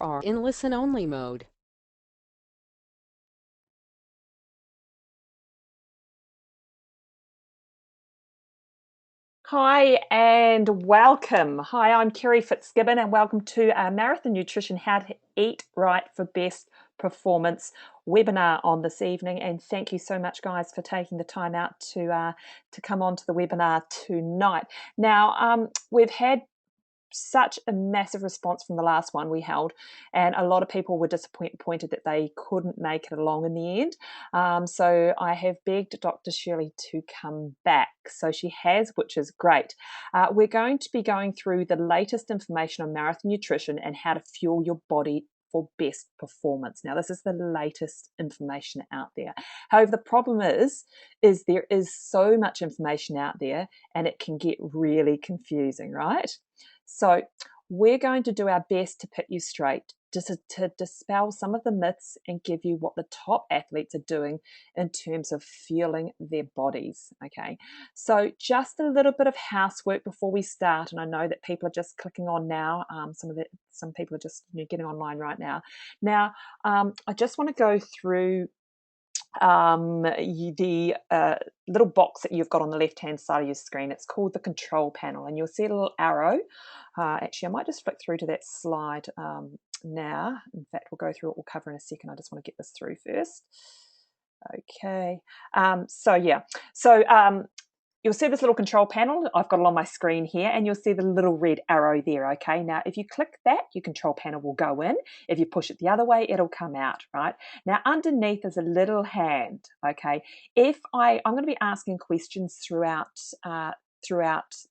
are in listen-only mode. Hi and welcome. Hi, I'm Kerry Fitzgibbon and welcome to our Marathon Nutrition How to Eat Right for Best Performance webinar on this evening. And thank you so much, guys, for taking the time out to come on to the webinar tonight. Now, we've had such a massive response from the last one we held, and a lot of people were disappointed that they couldn't make it along in the end. So I have begged Dr. Shirley to come back. So she has, which is great. We're going to be going through the latest information on marathon nutrition and how to fuel your body for best performance. Now, this is the latest information out there. However, the problem is there is so much information out there and it can get really confusing, right? So we're going to do our best to put you straight, just to dispel some of the myths and give you what the top athletes are doing in terms of fueling their bodies. Okay, so just a little bit of housework before we start, and I know that people are just clicking on now. Some people are just getting online right now. Now, I just want to go through the little box that you've got on the left hand side of your screen. It's called the control panel, and you'll see a little arrow. Actually, I might just flick through to that slide now. In fact, we'll go through what we'll cover in a second. I just want to get this through first. Okay, you'll see this little control panel. I've got it on my screen here, and you'll see the little red arrow there, okay? Now, if you click that, your control panel will go in. If you push it the other way, it'll come out, right? Now, underneath is a little hand, okay? I'm going to be asking questions throughout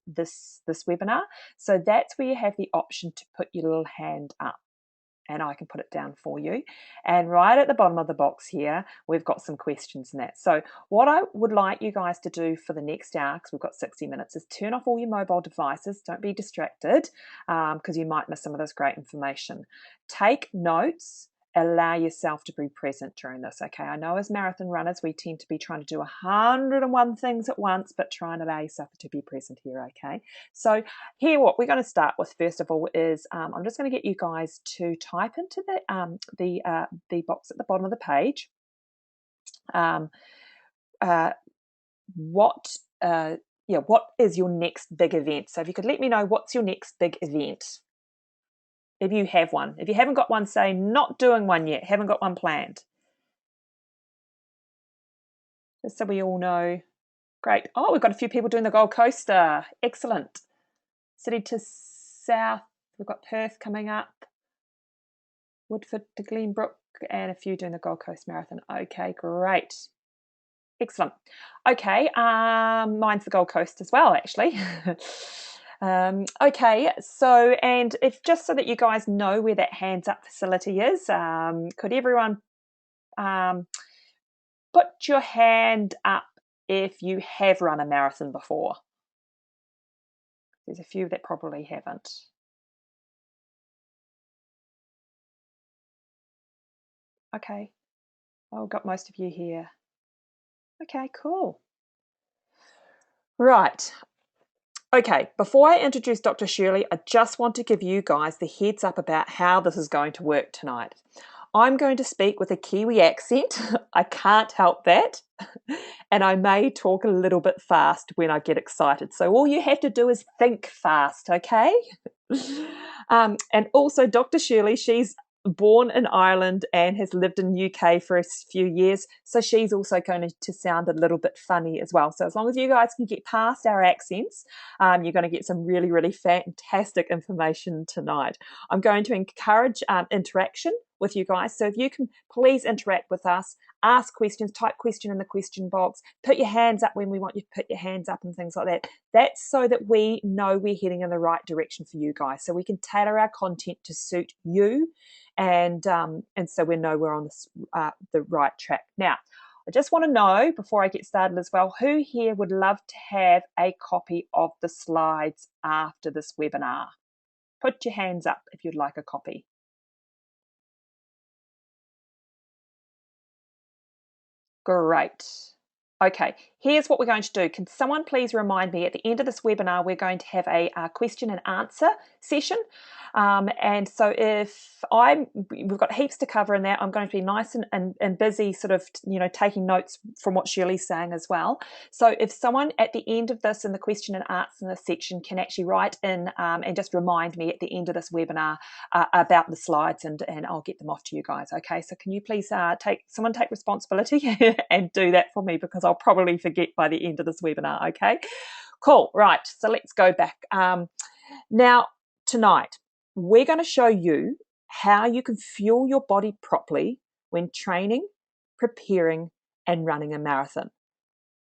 this webinar. So that's where you have the option to put your little hand up, and I can put it down for you. And right at the bottom of the box here, we've got some questions in that. So what I would like you guys to do for the next hour, because we've got 60 minutes, is turn off all your mobile devices. Don't be distracted, because you might miss some of this great information. Take notes. Allow yourself to be present during this, okay? I know as marathon runners, we tend to be trying to do 101 things at once, but try and allow yourself to be present here, okay? So here, what we're going to start with first of all is I'm just going to get you guys to type into the box at the bottom of the page um, what what is your next big event. So if you could let me know what's your next big event, if you have one. If you haven't got one, say not doing one yet, haven't got one planned, just so we all know. Great. Oh, we've got a few people doing the Gold Coaster. Excellent. City to South, we've got Perth coming up, Woodford to Glenbrook, and a few doing the Gold Coast Marathon. Okay, great. Excellent. Okay, mine's the Gold Coast as well, actually. Okay, so, and if just so that you guys know where that hands up facility is, could everyone put your hand up if you have run a marathon before? There's a few that probably haven't. Okay, I've got most of you here. Okay, cool. Right. Okay, before I introduce Dr. Shirley, I just want to give you guys the heads up about how this is going to work tonight. I'm going to speak with a Kiwi accent. I can't help that. And I may talk a little bit fast when I get excited. So all you have to do is think fast, okay? And also, Dr. Shirley, she's born in Ireland and has lived in UK for a few years, so she's also going to sound a little bit funny as well. So as long as you guys can get past our accents, you're going to get some really, really fantastic information tonight. I'm going to encourage interaction with you guys. So if you can please interact with us, ask questions, type question in the question box, put your hands up when we want you to put your hands up and things like that. That's so that we know we're heading in the right direction for you guys, so we can tailor our content to suit you, and so we know we're on the right track. Now, I just want to know before I get started as well, who here would love to have a copy of the slides after this webinar? Put your hands up if you'd like a copy. Great. Okay, here's what we're going to do. Can someone please remind me at the end of this webinar, we're going to have a question and answer session. And so we've got heaps to cover in that. I'm going to be nice and busy sort of, taking notes from what Shirley's saying as well. So if someone at the end of this in the question and answer section can actually write in and just remind me at the end of this webinar about the slides, and I'll get them off to you guys. Okay, so can you please take responsibility and do that for me, because I'll probably forget by the end of this webinar. Okay, cool. Right, so let's go back. Now, tonight, we're going to show you how you can fuel your body properly when training, preparing, and running a marathon.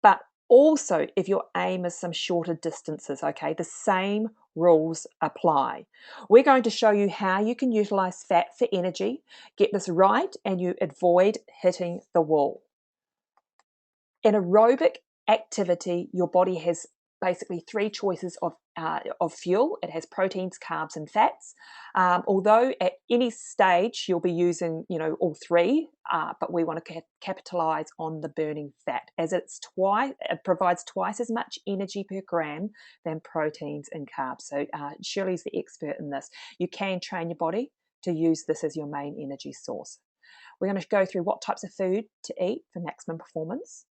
But also, if your aim is some shorter distances, okay, the same rules apply. We're going to show you how you can utilize fat for energy, get this right, and you avoid hitting the wall. In aerobic activity, your body has basically three choices of fuel. It has proteins, carbs, and fats. Although at any stage you'll be using, all three, but we want to capitalize on the burning fat, as it provides twice as much energy per gram than proteins and carbs. So Shirley's the expert in this. You can train your body to use this as your main energy source. We're going to go through what types of food to eat for maximum performance,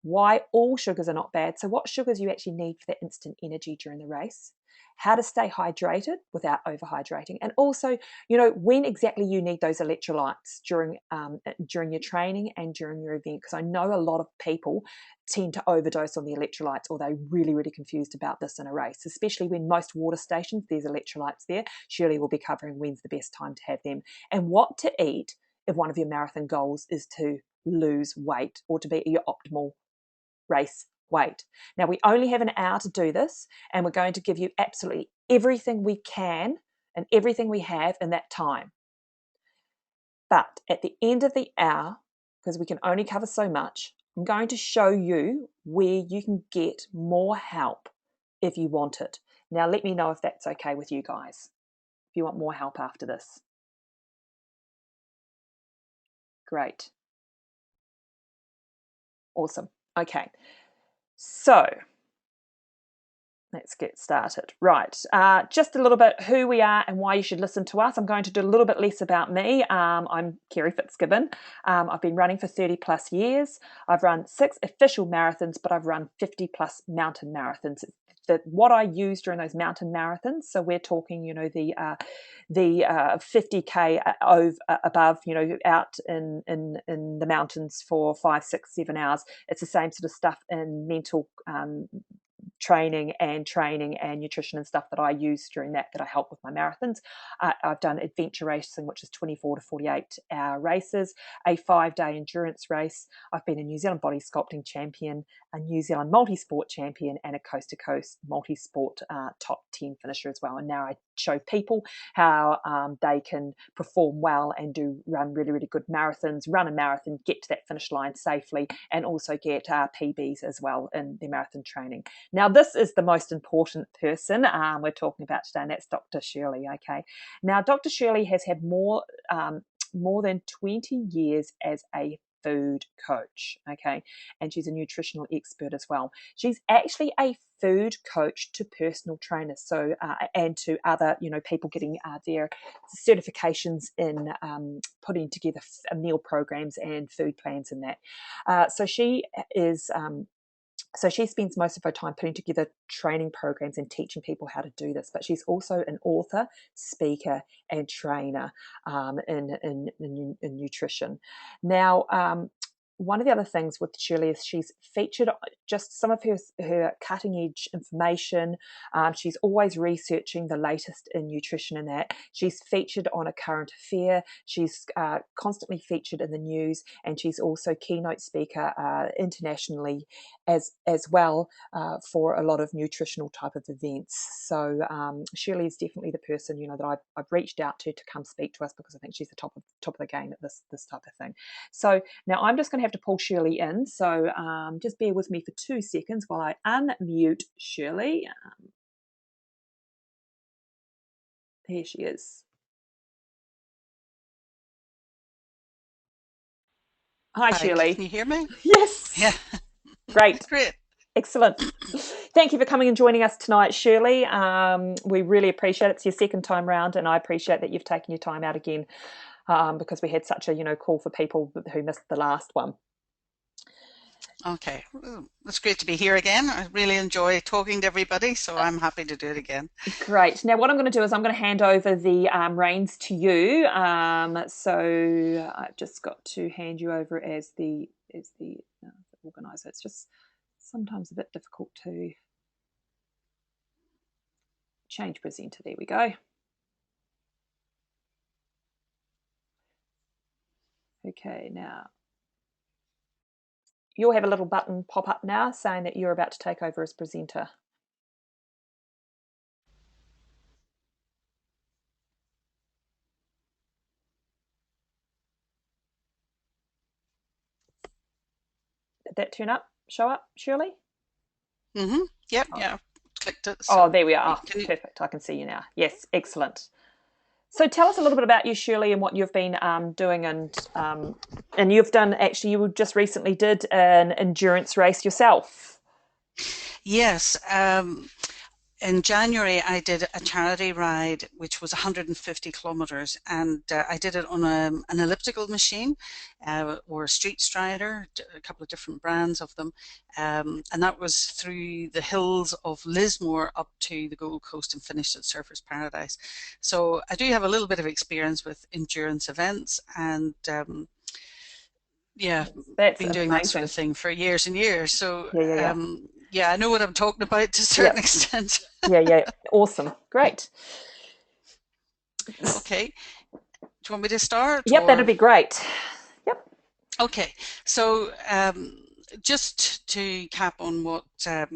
why all sugars are not bad, so what sugars you actually need for that instant energy during the race, how to stay hydrated without overhydrating, and also, when exactly you need those electrolytes during your training and during your event, because I know a lot of people tend to overdose on the electrolytes, or they're really, really confused about this in a race, especially when most water stations, there's electrolytes there. Shirley will be covering when's the best time to have them, and what to eat if one of your marathon goals is to lose weight or to be at your optimal race weight. Now, we only have an hour to do this, and we're going to give you absolutely everything we can and everything we have in that time. But at the end of the hour, because we can only cover so much, I'm going to show you where you can get more help if you want it. Now, let me know if that's okay with you guys, if you want more help after this. Great. Awesome. Okay. So let's get started. Right, just a little bit who we are and why you should listen to us. I'm going to do a little bit less about me. I'm Kerry Fitzgibbon. I've been running for 30 plus years. I've run 6 official marathons, but I've run 50 plus mountain marathons. What I use during those mountain marathons, so we're talking, the 50k above, out in the mountains for 5, 6, 7 hours. It's the same sort of stuff in mental training and nutrition and stuff that I use during that I help with my marathons. I've done adventure racing, which is 24 to 48 hour races, a 5-day endurance race. I've been a New Zealand body sculpting champion, a New Zealand multi-sport champion, and a coast to coast multi-sport top 10 finisher as well. And now I show people how they can perform well and run really, really good marathons, run a marathon, get to that finish line safely, and also get PBs as well in their marathon training. Now, this is the most important person we're talking about today, and that's Dr. Shirley. Okay. Now, Dr. Shirley has had more than 20 years as a food coach, okay, and she's a nutritional expert as well. She's actually a food coach to personal trainers, so and to other people getting their certifications in putting together meal programs and food plans and that. So she is. So she spends most of her time putting together training programs and teaching people how to do this. But she's also an author, speaker, and trainer in nutrition. Now, one of the other things with Shirley is she's featured just some of her cutting edge information. She's always researching the latest in nutrition and that. She's featured on A Current Affair. She's constantly featured in the news, and she's also keynote speaker internationally as well for a lot of nutritional type of events. So Shirley is definitely the person that I've reached out to come speak to us, because I think she's the top of the game at this type of thing. So now I'm just going to have to pull Shirley in. So just bear with me for 2 seconds while I unmute Shirley. Here she is. Hi, Shirley. Can you hear me? Yes. Yeah. Great. Great. Excellent. Thank you for coming and joining us tonight, Shirley. We really appreciate it. It's your second time round, and I appreciate that you've taken your time out again, because we had such a call for people who missed the last one. Okay, it's great to be here again. I really enjoy talking to everybody, so I'm happy to do it again. Great. Now, what I'm going to do is I'm going to hand over the reins to you. So I've just got to hand you over as the organizer. It's just sometimes a bit difficult to change presenter. There we go. Okay, now you'll have a little button pop up now saying that you're about to take over as presenter. Did that show up, Shirley? Mm-hmm. Yep, Oh. yeah, clicked it. So there we are. Oh, perfect. I can see you now. Yes, excellent. So tell us a little bit about you, Shirley, and what you've been doing, and you've done, actually, you just recently did an endurance race yourself. Yes. In January, I did a charity ride, which was 150 kilometers, and I did it on an elliptical machine or a street strider, a couple of different brands of them, and that was through the hills of Lismore up to the Gold Coast and finished at Surfers Paradise. So I do have a little bit of experience with endurance events, and yeah, That's been doing amazing. that sort of thing for years and years. So yeah, I know what I'm talking about to a certain extent. Yeah, awesome, great. Okay, do you want me to start? Yep, that'd be great. Yep. Okay, so just to cap on what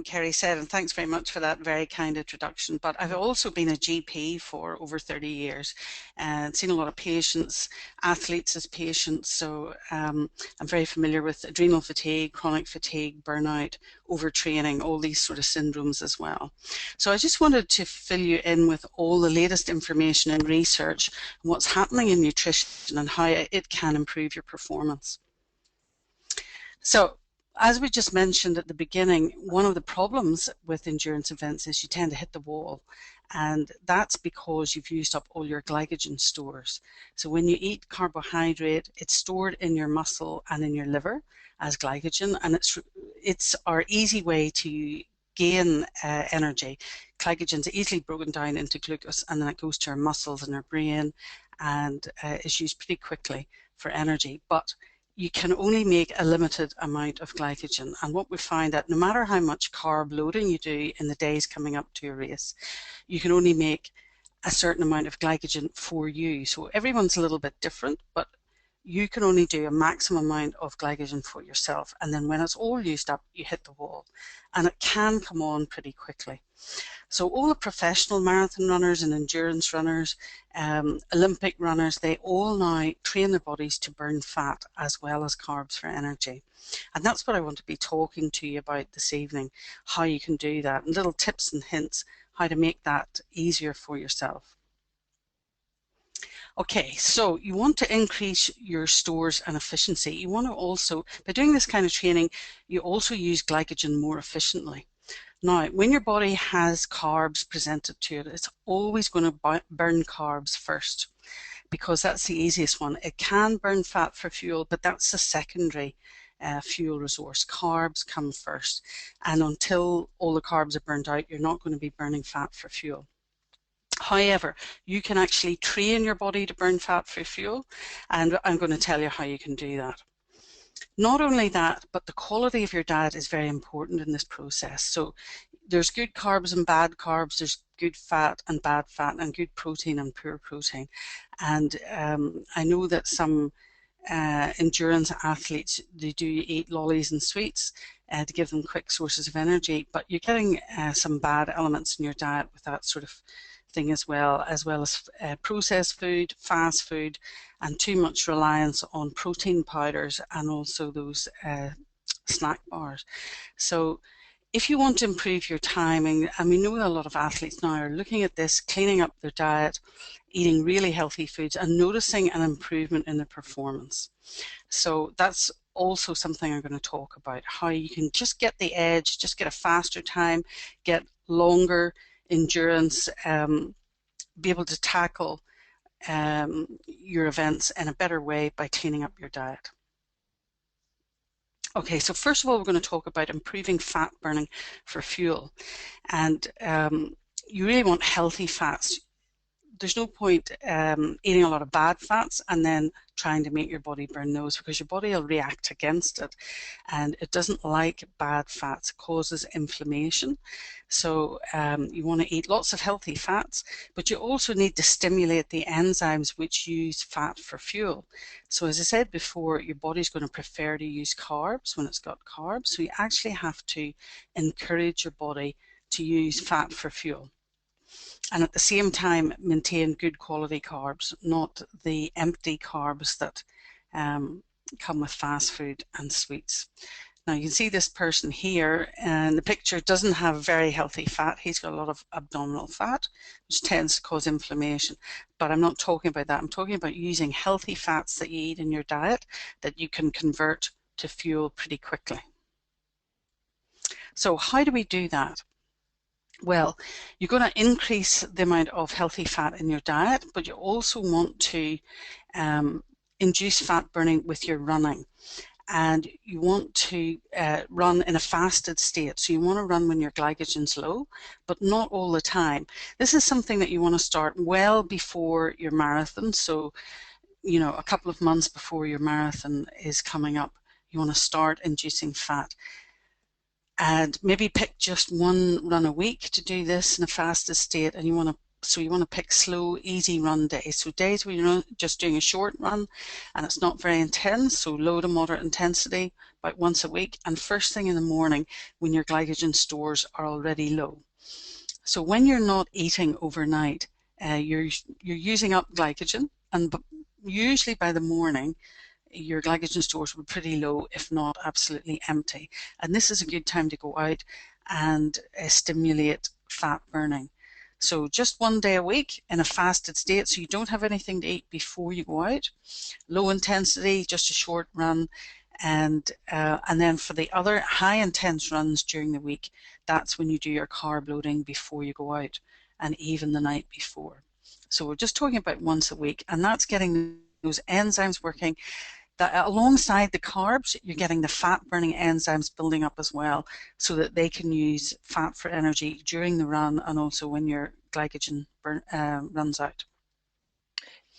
Kerry said, and thanks very much for that very kind introduction, but I've also been a GP for over 30 years and seen a lot of patients, athletes as patients, so I'm very familiar with adrenal fatigue, chronic fatigue, burnout, overtraining, all these sort of syndromes as well. So I just wanted to fill you in with all the latest information and research on what's happening in nutrition and how it can improve your performance. So, as we just mentioned at the beginning, one of the problems with endurance events is you tend to hit the wall, and that's because you've used up all your glycogen stores. So when you eat carbohydrate, it's stored in your muscle and in your liver as glycogen, and it's our easy way to gain energy. Glycogen is easily broken down into glucose, and then it goes to our muscles and our brain and is used pretty quickly for energy. But you can only make a limited amount of glycogen, and what we find that no matter how much carb loading you do in the days coming up to a race, you can only make a certain amount of glycogen for you. So everyone's a little bit different, but you can only do a maximum amount of glycogen for yourself, and then when it's all used up, you hit the wall, and it can come on pretty quickly. So all the professional marathon runners and endurance runners, Olympic runners, they all now train their bodies to burn fat as well as carbs for energy. And that's what I want to be talking to you about this evening, how you can do that, and little tips and hints how to make that easier for yourself. Okay, so you want to increase your stores and efficiency. You want to also, by doing this kind of training, you also use glycogen more efficiently. Now, when your body has carbs presented to it, it's always going to burn carbs first because that's the easiest one. It can burn fat for fuel, but that's a secondary fuel resource. Carbs come first, and until all the carbs are burned out, you're not going to be burning fat for fuel. However, you can actually train your body to burn fat for fuel, and I'm going to tell you how you can do that. Not only that, but the quality of your diet is very important in this process. So there's good carbs and bad carbs, there's good fat and bad fat, and good protein and poor protein. And I know that some endurance athletes, they do eat lollies and sweets to give them quick sources of energy, but you're getting some bad elements in your diet with that sort of thing as well as processed food, fast food, and too much reliance on protein powders and also those snack bars. So if you want to improve your timing, and we know that a lot of athletes now are looking at this, cleaning up their diet, eating really healthy foods, and noticing an improvement in their performance. So that's also something I'm going to talk about, how you can just get the edge, just get a faster time, get longer endurance, be able to tackle your events in a better way by cleaning up your diet. Okay, so first of all, we're going to talk about improving fat burning for fuel. And you really want healthy fats. There's no point eating a lot of bad fats and then trying to make your body burn those, because your body will react against it, and it doesn't like bad fats. It causes inflammation. So you want to eat lots of healthy fats, but you also need to stimulate the enzymes which use fat for fuel. So as I said before, your body's going to prefer to use carbs when it's got carbs, so you actually have to encourage your body to use fat for fuel. And at the same time maintain good quality carbs, not the empty carbs that come with fast food and sweets. Now you can see this person here, and the picture doesn't have very healthy fat. He's got a lot of abdominal fat, which tends to cause inflammation. But I'm not talking about that. I'm talking about using healthy fats that you eat in your diet that you can convert to fuel pretty quickly. So how do we do that? Well, you're going to increase the amount of healthy fat in your diet, but you also want to induce fat burning with your running. And you want to run in a fasted state. So you want to run when your glycogen's low, but not all the time. This is something that you want to start well before your marathon. So, you know, a couple of months before your marathon is coming up, you want to start inducing fat. And maybe pick just one run a week to do this in a fasted state, and you want to pick slow, easy run days. So days where you're just doing a short run and it's not very intense, so low to moderate intensity, about once a week, and first thing in the morning when your glycogen stores are already low. So when you're not eating overnight, you're using up glycogen, and usually by the morning your glycogen stores were pretty low, if not absolutely empty. And this is a good time to go out and stimulate fat burning. So just one day a week in a fasted state, so you don't have anything to eat before you go out. Low intensity, just a short run, and then for the other high intense runs during the week, that's when you do your carb loading before you go out, and even the night before. So we're just talking about once a week, and that's getting those enzymes working. That alongside the carbs, you're getting the fat burning enzymes building up as well, so that they can use fat for energy during the run and also when your glycogen runs out.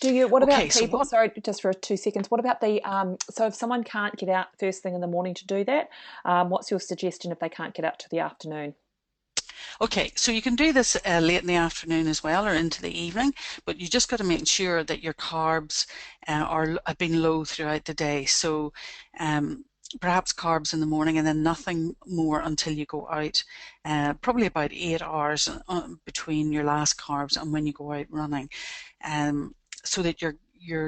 What about people, sorry, just for 2 seconds, what about the, so if someone can't get out first thing in the morning to do that, what's your suggestion if they can't get out to the afternoon? Okay, so you can do this late in the afternoon as well, or into the evening, but you just got to make sure that your carbs have been low throughout the day. So perhaps carbs in the morning and then nothing more until you go out, probably about 8 hours between your last carbs and when you go out running, so that your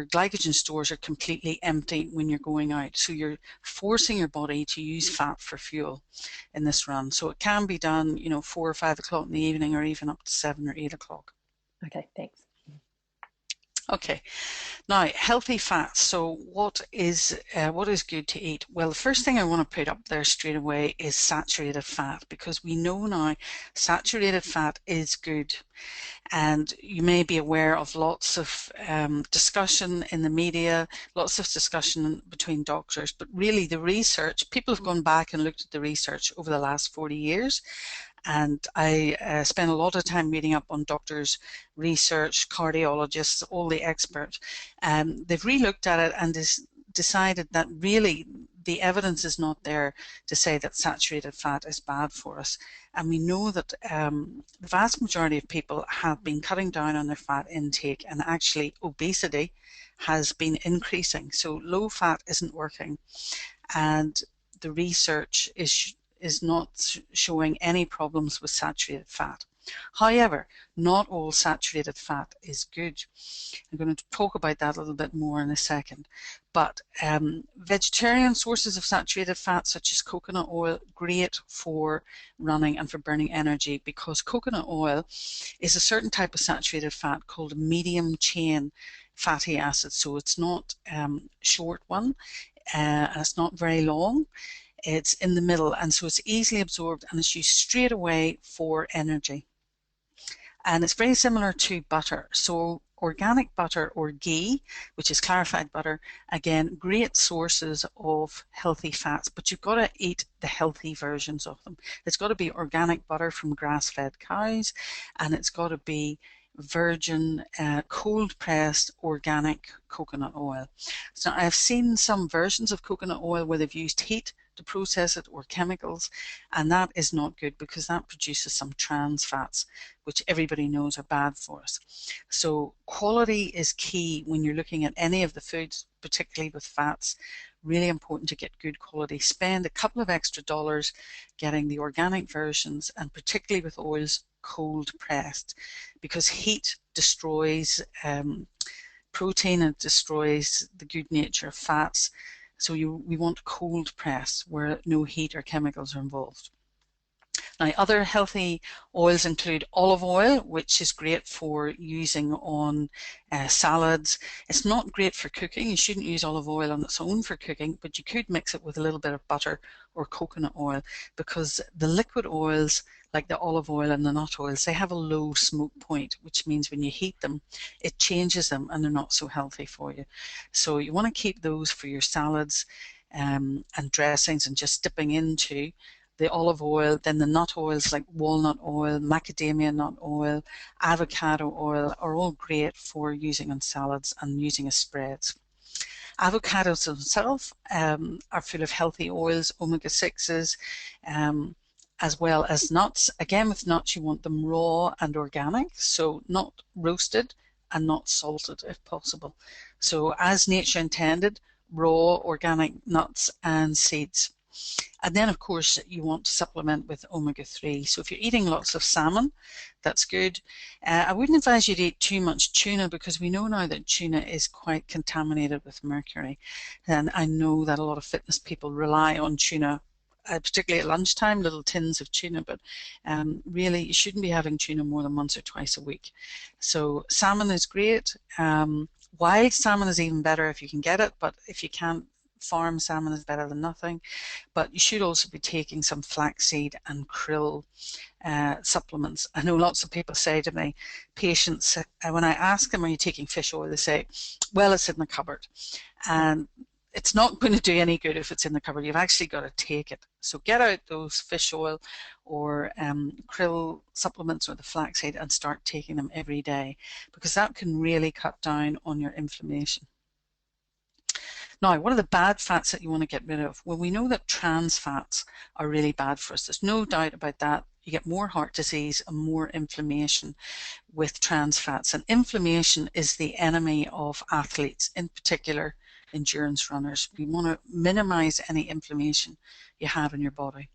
glycogen stores are completely empty when you're going out. So you're forcing your body to use fat for fuel in this run. So it can be done, 4 or 5 o'clock in the evening, or even up to 7 or 8 o'clock. Okay, thanks. Okay, now healthy fats. So what is good to eat? Well, the first thing I want to put up there straight away is saturated fat, because we know now saturated fat is good. And you may be aware of lots of discussion in the media, lots of discussion between doctors, but really the research, people have gone back and looked at the research over the last 40 years. And I spent a lot of time reading up on doctors' research, cardiologists, all the experts. They've re-looked at it and decided that really the evidence is not there to say that saturated fat is bad for us. And we know that the vast majority of people have been cutting down on their fat intake, and actually obesity has been increasing. So low fat isn't working, and the research is not showing any problems with saturated fat. However, not all saturated fat is good. I'm going to talk about that a little bit more in a second. But vegetarian sources of saturated fat, such as coconut oil, great for running and for burning energy, because coconut oil is a certain type of saturated fat called a medium chain fatty acid. So it's not short one. and it's not very long. It's in the middle, and so it's easily absorbed and it's used straight away for energy. And it's very similar to butter. So organic butter or ghee, which is clarified butter, again, great sources of healthy fats, but you've got to eat the healthy versions of them. It's got to be organic butter from grass-fed cows, and it's got to be virgin, cold-pressed organic coconut oil. So I've seen some versions of coconut oil where they've used heat to process it or chemicals, and that is not good because that produces some trans fats, which everybody knows are bad for us. So quality is key when you're looking at any of the foods, particularly with fats. Really important to get good quality. Spend a couple of extra dollars getting the organic versions, and particularly with oils, cold pressed, because heat destroys protein and destroys the good nature of fats. So we want cold press where no heat or chemicals are involved. Now, other healthy oils include olive oil, which is great for using on salads. It's not great for cooking. You shouldn't use olive oil on its own for cooking, but you could mix it with a little bit of butter or coconut oil, because the liquid oils like the olive oil and the nut oils, they have a low smoke point, which means when you heat them, it changes them and they're not so healthy for you. So you want to keep those for your salads and dressings, and just dipping into the olive oil. Then the nut oils like walnut oil, macadamia nut oil, avocado oil are all great for using on salads and using as spreads. Avocados themselves are full of healthy oils, omega-6s, as well as nuts. Again, with nuts, you want them raw and organic, so not roasted and not salted if possible. So as nature intended, raw organic nuts and seeds. And then, of course, you want to supplement with omega-3. So if you're eating lots of salmon, that's good. I wouldn't advise you to eat too much tuna, because we know now that tuna is quite contaminated with mercury. And I know that a lot of fitness people rely on tuna, particularly at lunchtime, little tins of tuna, but really you shouldn't be having tuna more than once or twice a week. So salmon is great. Wild salmon is even better if you can get it, but if you can't, farm salmon is better than nothing. But you should also be taking some flaxseed and krill supplements. I know lots of people say to me, patients, when I ask them, are you taking fish oil, they say, well, it's in the cupboard. And it's not going to do any good if it's in the cupboard. You've actually got to take it. So get out those fish oil or krill supplements or the flaxseed and start taking them every day, because that can really cut down on your inflammation. Now, what are the bad fats that you want to get rid of? Well, we know that trans fats are really bad for us. There's no doubt about that. You get more heart disease and more inflammation with trans fats. And inflammation is the enemy of athletes, in particular endurance runners. We want to minimize any inflammation you have in your body.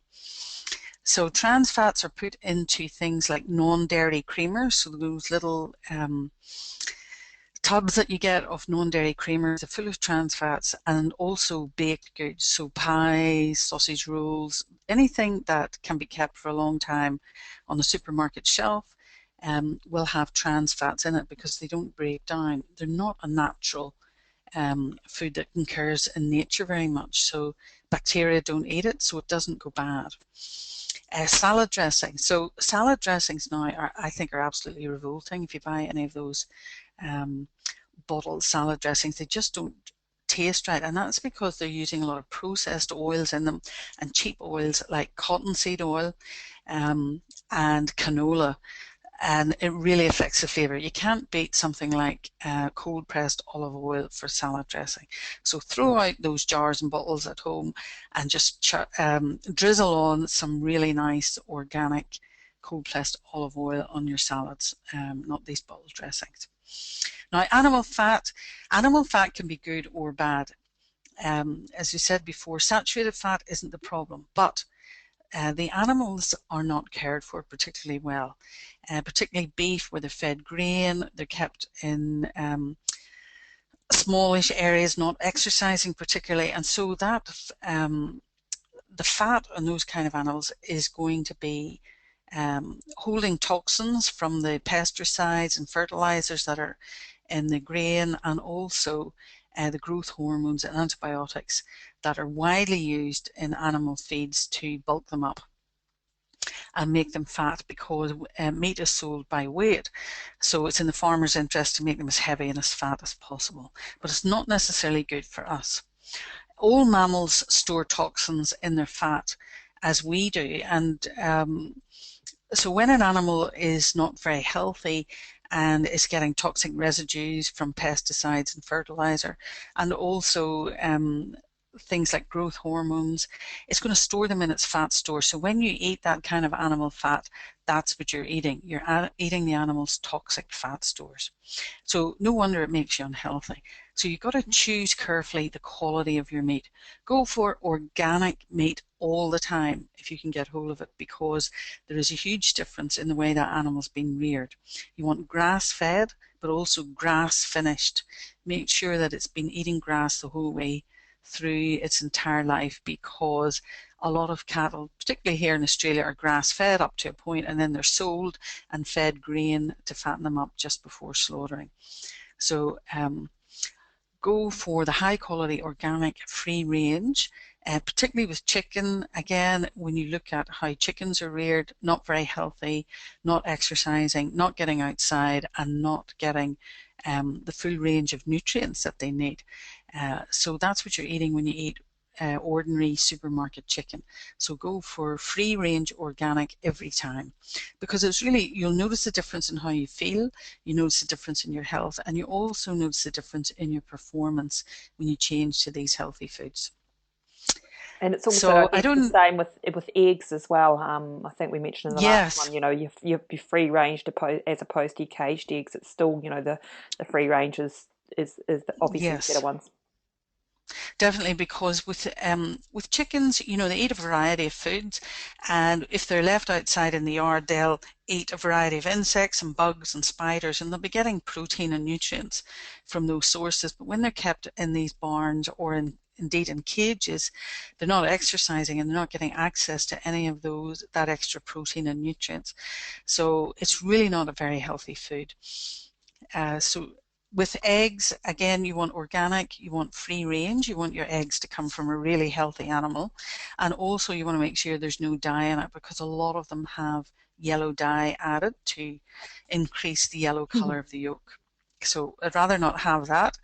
So trans fats are put into things like non-dairy creamers, so those little tubs that you get of non-dairy creamers are full of trans fats, and also baked goods, so pies, sausage rolls, anything that can be kept for a long time on the supermarket shelf will have trans fats in it, because they don't break down. They're not a natural food that occurs in nature very much, so bacteria don't eat it, so it doesn't go bad. Salad dressing. So salad dressings now I think are absolutely revolting. If you buy any of those bottled salad dressings, they just don't taste right, and that's because they're using a lot of processed oils in them, and cheap oils like cottonseed oil and canola, and it really affects the flavour. You can't beat something like cold pressed olive oil for salad dressing. So throw out those jars and bottles at home and just drizzle on some really nice organic cold pressed olive oil on your salads, not these bottle dressings. Now, animal fat can be good or bad. As you said before, saturated fat isn't the problem, but the animals are not cared for particularly well, particularly beef, where they're fed grain, they're kept in smallish areas, not exercising particularly, and so that the fat on those kind of animals is going to be holding toxins from the pesticides and fertilizers that are in the grain, and also the growth hormones and antibiotics that are widely used in animal feeds to bulk them up and make them fat, because meat is sold by weight. So it's in the farmer's interest to make them as heavy and as fat as possible. But it's not necessarily good for us. All mammals store toxins in their fat, as we do. And so when an animal is not very healthy and is getting toxic residues from pesticides and fertilizer, and also things like growth hormones, it's going to store them in its fat store. So when you eat that kind of animal fat, that's what you're eating. You're eating the animal's toxic fat stores. So no wonder it makes you unhealthy. So you've got to choose carefully the quality of your meat. Go for organic meat all the time if you can get hold of it, because there is a huge difference in the way that animal's been reared. You want grass-fed, but also grass-finished. Make sure that it's been eating grass the whole way through its entire life, because a lot of cattle, particularly here in Australia, are grass-fed up to a point, and then they're sold and fed grain to fatten them up just before slaughtering. So go for the high quality organic free range, particularly with chicken. Again, when you look at how chickens are reared, not very healthy, not exercising, not getting outside, and not getting the full range of nutrients that they need. So that's what you're eating when you eat ordinary supermarket chicken. So go for free range organic every time, because it's really, you'll notice the difference in how you feel, you notice the difference in your health, and you also notice the difference in your performance when you change to these healthy foods. And it's also, So I guess, the same with eggs as well. I think we mentioned in the last yes, one, you free range as opposed to caged eggs. It's still, the free range is obviously the better yes. ones. Definitely, because with chickens, they eat a variety of foods, and if they're left outside in the yard, they'll eat a variety of insects and bugs and spiders, and they'll be getting protein and nutrients from those sources. But when they're kept in these barns or indeed in cages, they're not exercising and they're not getting access to any of that extra protein and nutrients. So it's really not a very healthy food. So with eggs, again, you want organic, you want free range, you want your eggs to come from a really healthy animal, and also you want to make sure there's no dye in it, because a lot of them have yellow dye added to increase the yellow color of the yolk. So I'd rather not have that.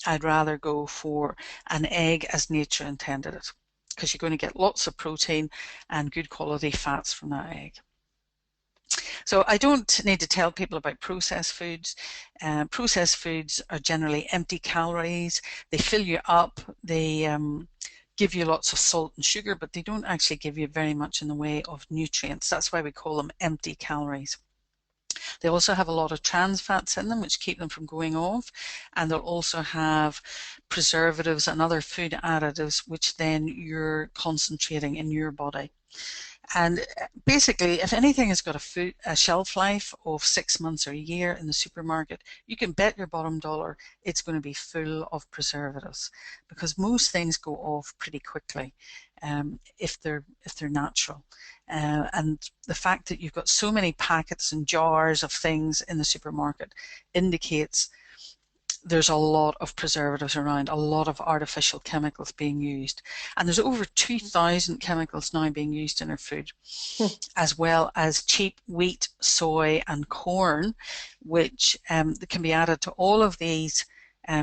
I'd rather go for an egg as nature intended it, because you're going to get lots of protein and good quality fats from that egg. So I don't need to tell people about processed foods. Processed foods are generally empty calories. They fill you up. They give you lots of salt and sugar, but they don't actually give you very much in the way of nutrients. That's why we call them empty calories. They also have a lot of trans fats in them, which keep them from going off, and they'll also have preservatives and other food additives, which then you're concentrating in your body. And basically, if anything has got a shelf life of 6 months or a year in the supermarket, you can bet your bottom dollar it's going to be full of preservatives, because most things go off pretty quickly if they're natural. And the fact that you've got so many packets and jars of things in the supermarket indicates there's a lot of preservatives around, a lot of artificial chemicals being used. And there's over 2,000 chemicals now being used in our food, as well as cheap wheat, soy and corn, which can be added to all of these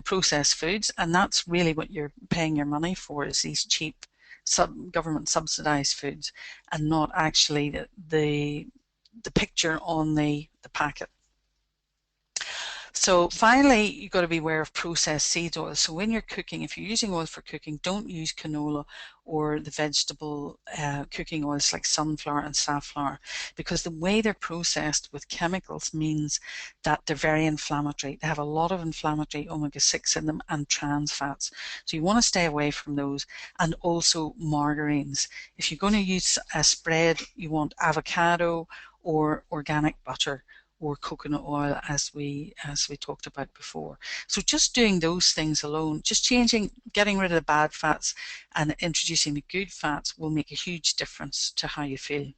processed foods. And that's really what you're paying your money for, is these cheap government subsidized foods, and not actually the picture on the packet. So finally, you've got to be aware of processed seed oil. So when you're cooking, if you're using oil for cooking, don't use canola or the vegetable cooking oils like sunflower and safflower, because the way they're processed with chemicals means that they're very inflammatory. They have a lot of inflammatory omega-6 in them and trans fats. So you want to stay away from those. And also margarines. If you're going to use a spread, you want avocado or organic butter or coconut oil, as we talked about before. So just doing those things alone, just getting rid of the bad fats and introducing the good fats will make a huge difference to how you feel.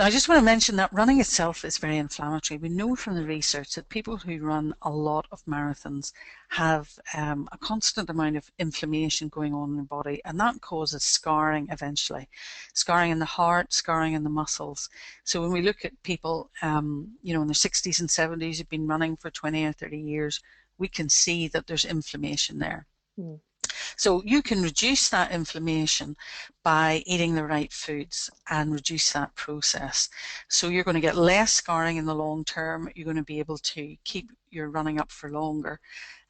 Now, I just want to mention that running itself is very inflammatory. We know from the research that people who run a lot of marathons have a constant amount of inflammation going on in their body, and that causes scarring eventually. Scarring in the heart, scarring in the muscles. So when we look at people, you know, in their 60s and 70s who've been running for 20 or 30 years, we can see that there's inflammation there. Mm. So you can reduce that inflammation by eating the right foods and reduce that process. So you're going to get less scarring in the long term. You're going to be able to keep your running up for longer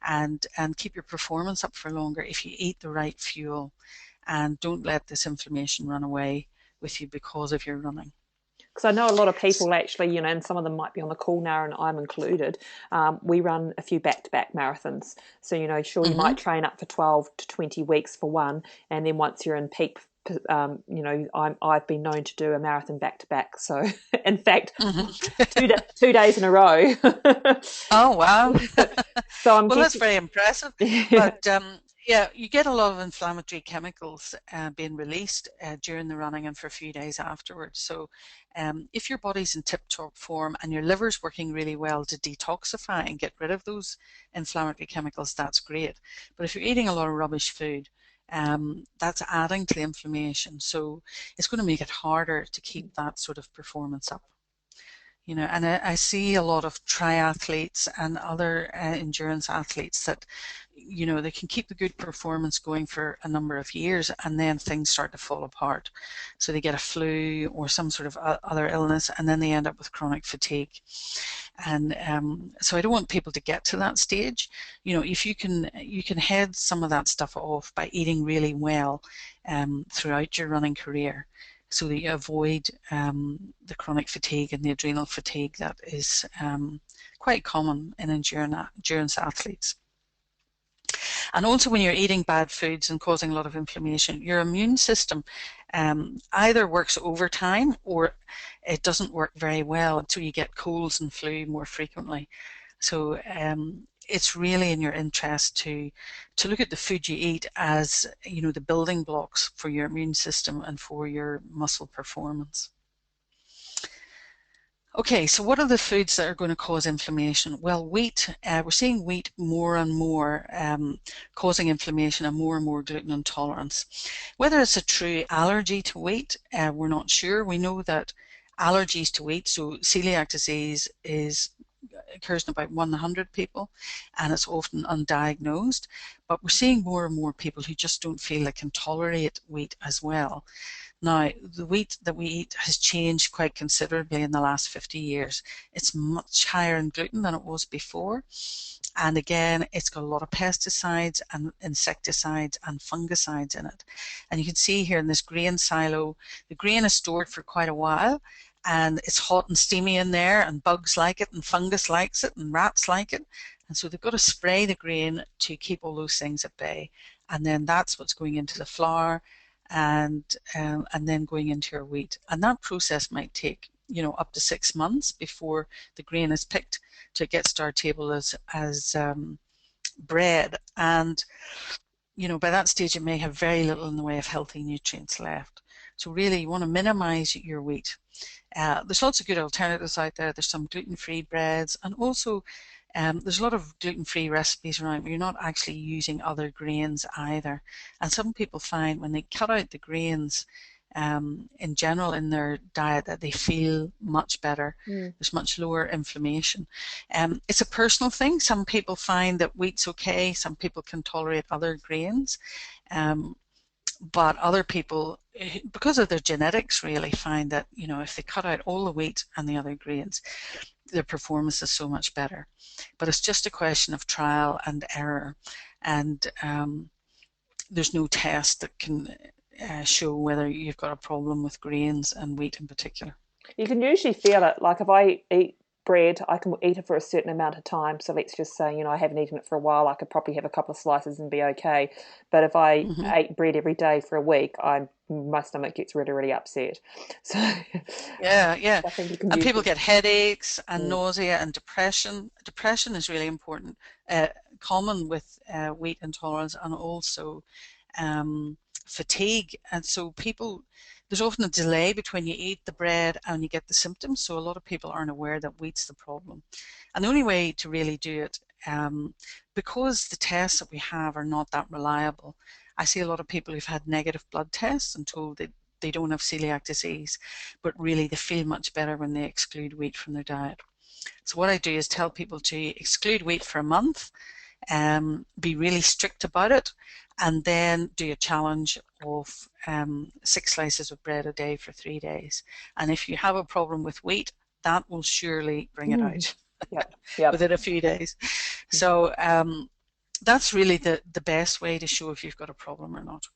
and keep your performance up for longer if you eat the right fuel and don't let this inflammation run away with you because of your running. Because I know a lot of people actually, you know, and some of them might be on the call now, and I'm included. We run a few back-to-back marathons. So, you know, sure, you might train up for 12 to 20 weeks for one, and then once you're in peak, you know, I've been known to do a marathon back-to-back. So, in fact, 2 days in a row. Oh, wow. So I'm well, that's very impressive. But yeah, you get a lot of inflammatory chemicals being released during the running and for a few days afterwards. So if your body's in tip-top form and your liver's working really well to detoxify and get rid of those inflammatory chemicals, that's great. But if you're eating a lot of rubbish food, that's adding to the inflammation. So it's going to make it harder to keep that sort of performance up. You know, and I see a lot of triathletes and other endurance athletes that, you know, they can keep the good performance going for a number of years and then things start to fall apart. So they get a flu or some sort of other illness and then they end up with chronic fatigue. And so I don't want people to get to that stage. You know, if you can head some of that stuff off by eating really well throughout your running career, so that you avoid the chronic fatigue and the adrenal fatigue that is quite common in endurance athletes. And also when you're eating bad foods and causing a lot of inflammation, your immune system either works overtime or it doesn't work very well until you get colds and flu more frequently. So it's really in your interest to look at the food you eat as, you know, the building blocks for your immune system and for your muscle performance. Okay, so what are the foods that are going to cause inflammation? Well, wheat, we're seeing wheat more and more causing inflammation and more gluten intolerance. Whether it's a true allergy to wheat, we're not sure. We know that allergies to wheat, so celiac disease occurs in about 100 people and it's often undiagnosed, but we're seeing more and more people who just don't feel they can tolerate wheat as well. Now, the wheat that we eat has changed quite considerably in the last 50 years. It's much higher in gluten than it was before. And again, it's got a lot of pesticides and insecticides and fungicides in it. And you can see here in this grain silo, the grain is stored for quite a while and it's hot and steamy in there and bugs like it and fungus likes it and rats like it. And so they've got to spray the grain to keep all those things at bay. And then that's what's going into the flour and then going into your wheat. And that process might take, you know, up to 6 months before the grain is picked to get to our table as bread. And, you know, by that stage it may have very little in the way of healthy nutrients left. So really you want to minimize your wheat. There's lots of good alternatives out there. There's some gluten-free breads and also there's a lot of gluten-free recipes around where you're not actually using other grains either. And some people find when they cut out the grains in general in their diet that they feel much better. There's much lower inflammation. It's a personal thing. Some people find that wheat's okay. Some people can tolerate other grains. But other people, because of their genetics, really find that, you know, if they cut out all the wheat and the other grains, their performance is so much better. But it's just a question of trial and error, and there's no test that can show whether you've got a problem with grains and wheat in particular. You can usually feel it. Like if I eat bread, I can eat it for a certain amount of time. So let's just say, you know, I haven't eaten it for a while. I could probably have a couple of slices and be okay. But if I ate bread every day for a week, my stomach gets really, really upset. So yeah. I think you can and people get headaches and nausea and depression. Depression is really important, common with wheat intolerance, and also fatigue. And so people, there's often a delay between you eat the bread and you get the symptoms, so a lot of people aren't aware that wheat's the problem. And the only way to really do it, because the tests that we have are not that reliable, I see a lot of people who've had negative blood tests and told that they don't have celiac disease, but really they feel much better when they exclude wheat from their diet. So what I do is tell people to exclude wheat for a month, be really strict about it, and then do a challenge of 6 slices of bread a day for 3 days. And if you have a problem with wheat, that will surely bring it out within a few days. So that's really the best way to show if you've got a problem or not.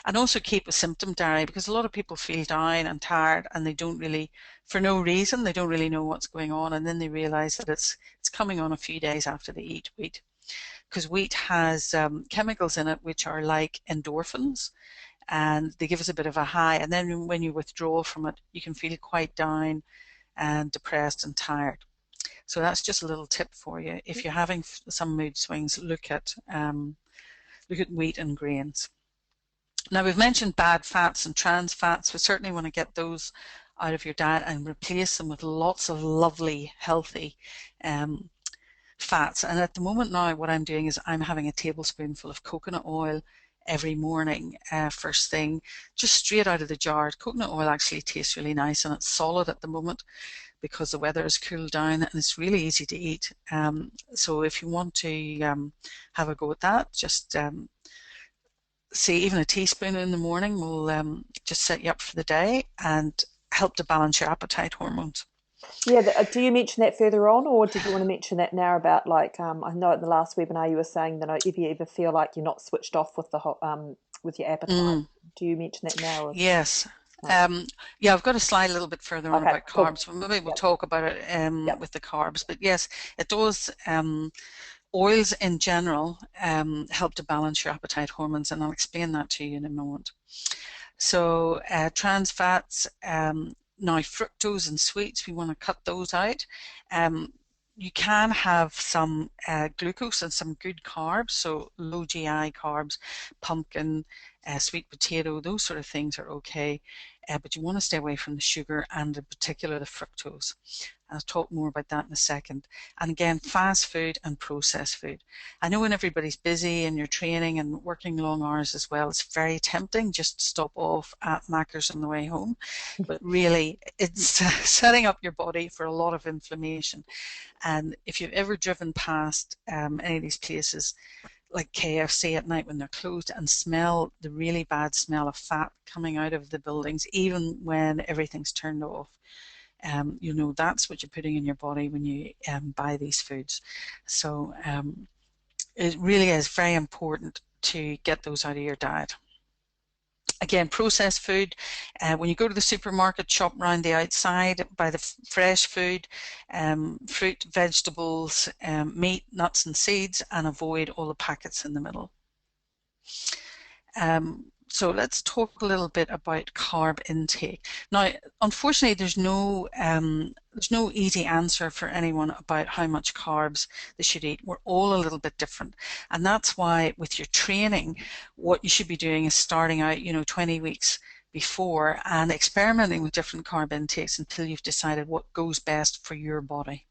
And also keep a symptom diary, because a lot of people feel down and tired and they don't really, for no reason, they don't really know what's going on, and then they realize that it's coming on a few days after they eat wheat. Because wheat has chemicals in it which are like endorphins, and they give us a bit of a high, and then when you withdraw from it you can feel quite down and depressed and tired. So that's just a little tip for you. If you're having some mood swings, look at wheat and grains. Now, we've mentioned bad fats and trans fats. We certainly want to get those out of your diet and replace them with lots of lovely, healthy fats. And at the moment now, what I'm doing is I'm having a tablespoonful of coconut oil every morning, first thing, just straight out of the jar. Coconut oil actually tastes really nice, and it's solid at the moment because the weather has cooled down and it's really easy to eat. So if you want to have a go at that, just say even a teaspoon in the morning will just set you up for the day and help to balance your appetite hormones. Yeah, do you mention that further on, or did you want to mention that now about like I know at the last webinar you were saying that if you ever feel like you're not switched off with the with your appetite, do you mention that now? Or? Yes. Yeah, I've got a slide a little bit further on about carbs, cool. but maybe we'll talk about it with the carbs. But yes, it does. Oils in general help to balance your appetite hormones, and I'll explain that to you in a moment. So trans fats, now fructose and sweets, we want to cut those out. You can have some glucose and some good carbs, so low GI carbs, pumpkin, sweet potato, those sort of things are okay, but you want to stay away from the sugar and in particular the fructose. I'll talk more about that in a second. And again, fast food and processed food. I know when everybody's busy and you're training and working long hours as well, it's very tempting just to stop off at Macca's on the way home. But really, it's setting up your body for a lot of inflammation. And if you've ever driven past any of these places, like KFC at night when they're closed, and smell the really bad smell of fat coming out of the buildings, even when everything's turned off, you know that's what you're putting in your body when you buy these foods. So it really is very important to get those out of your diet. Again, processed food, when you go to the supermarket, shop around the outside, buy the fresh food, fruit, vegetables, meat, nuts and seeds, and avoid all the packets in the middle. So let's talk a little bit about carb intake. Now, unfortunately, there's no easy answer for anyone about how much carbs they should eat. We're all a little bit different, and that's why with your training, what you should be doing is starting out, 20 weeks before and experimenting with different carb intakes until you've decided what goes best for your body.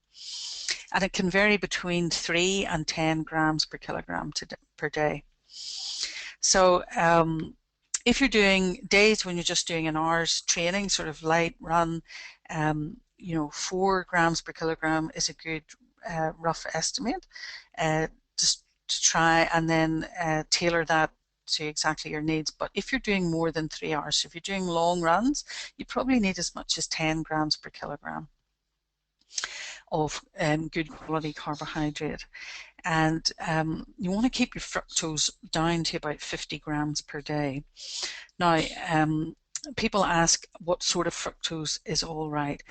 And it can vary between 3 and 10 grams per kilogram per day. So if you're doing days when you're just doing an hour's training, sort of light run, 4 grams per kilogram is a good rough estimate, just to try and then tailor that to exactly your needs. But if you're doing more than 3 hours, so if you're doing long runs, you probably need as much as 10 grams per kilogram of good quality carbohydrate. And you want to keep your fructose down to about 50 grams per day. Now, people ask what sort of fructose is all right.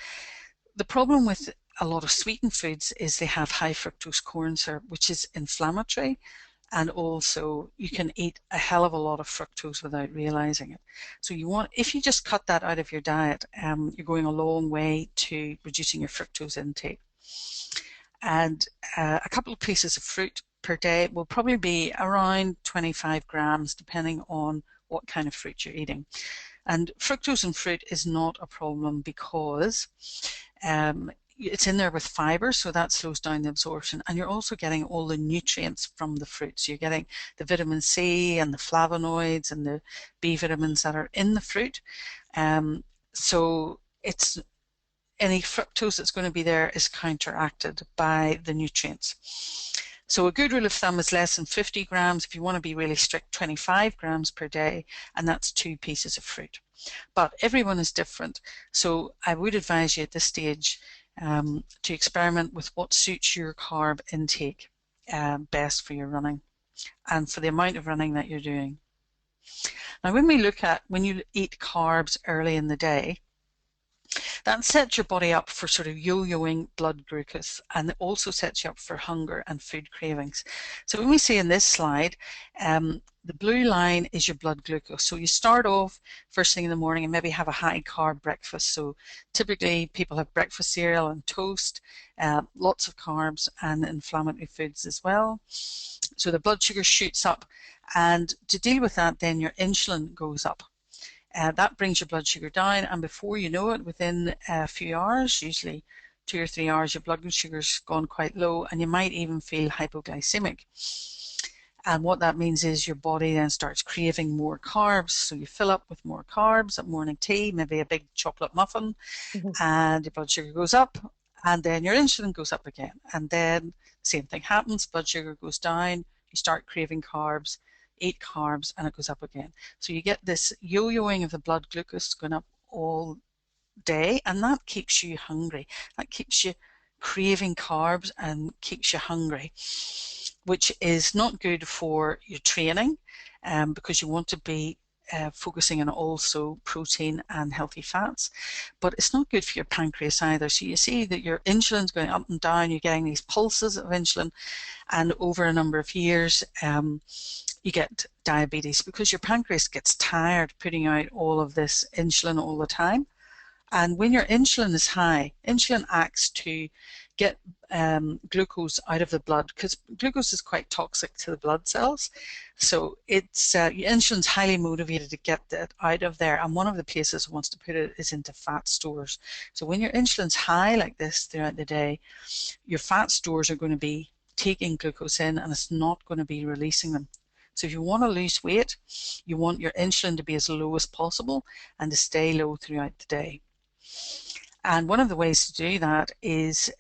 The problem with a lot of sweetened foods is they have high fructose corn syrup, which is inflammatory, and also you can eat a hell of a lot of fructose without realizing it. So if you just cut that out of your diet, you're going a long way to reducing your fructose intake. And a couple of pieces of fruit per day will probably be around 25 grams, depending on what kind of fruit you're eating. And fructose in fruit is not a problem because it's in there with fiber, so that slows down the absorption, and you're also getting all the nutrients from the fruit. So you're getting the vitamin C and the flavonoids and the B vitamins that are in the fruit. So it's any fructose that's going to be there is counteracted by the nutrients. So a good rule of thumb is less than 50 grams. If you want to be really strict, 25 grams per day, and that's 2 pieces of fruit. But everyone is different, so I would advise you at this stage to experiment with what suits your carb intake best for your running and for the amount of running that you're doing. Now, when we look at when you eat carbs early in the day, that sets your body up for sort of yo-yoing blood glucose, and it also sets you up for hunger and food cravings. So when we see in this slide, the blue line is your blood glucose. So you start off first thing in the morning and maybe have a high carb breakfast. So typically people have breakfast cereal and toast, lots of carbs and inflammatory foods as well. So the blood sugar shoots up, and to deal with that, then your insulin goes up. That brings your blood sugar down, and before you know it, within a few hours, usually 2 or 3 hours, your blood sugar's gone quite low, and you might even feel hypoglycemic. And what that means is your body then starts craving more carbs, so you fill up with more carbs at morning tea, maybe a big chocolate muffin, and your blood sugar goes up, and then your insulin goes up again, and then same thing happens, blood sugar goes down, you start craving carbs, eat carbs, and it goes up again. So you get this yo-yoing of the blood glucose going up all day, and that keeps you hungry. That keeps you craving carbs and keeps you hungry, which is not good for your training because you want to be focusing on also protein and healthy fats, but it's not good for your pancreas either. So you see that your insulin's going up and down, you're getting these pulses of insulin, and over a number of years you get diabetes because your pancreas gets tired putting out all of this insulin all the time. And when your insulin is high, insulin acts to get glucose out of the blood because glucose is quite toxic to the blood cells. So it's your insulin's highly motivated to get that out of there, and one of the places it wants to put it is into fat stores. So when your insulin's high like this throughout the day, your fat stores are going to be taking glucose in, and it's not going to be releasing them. So if you want to lose weight, you want your insulin to be as low as possible and to stay low throughout the day. And one of the ways to do that is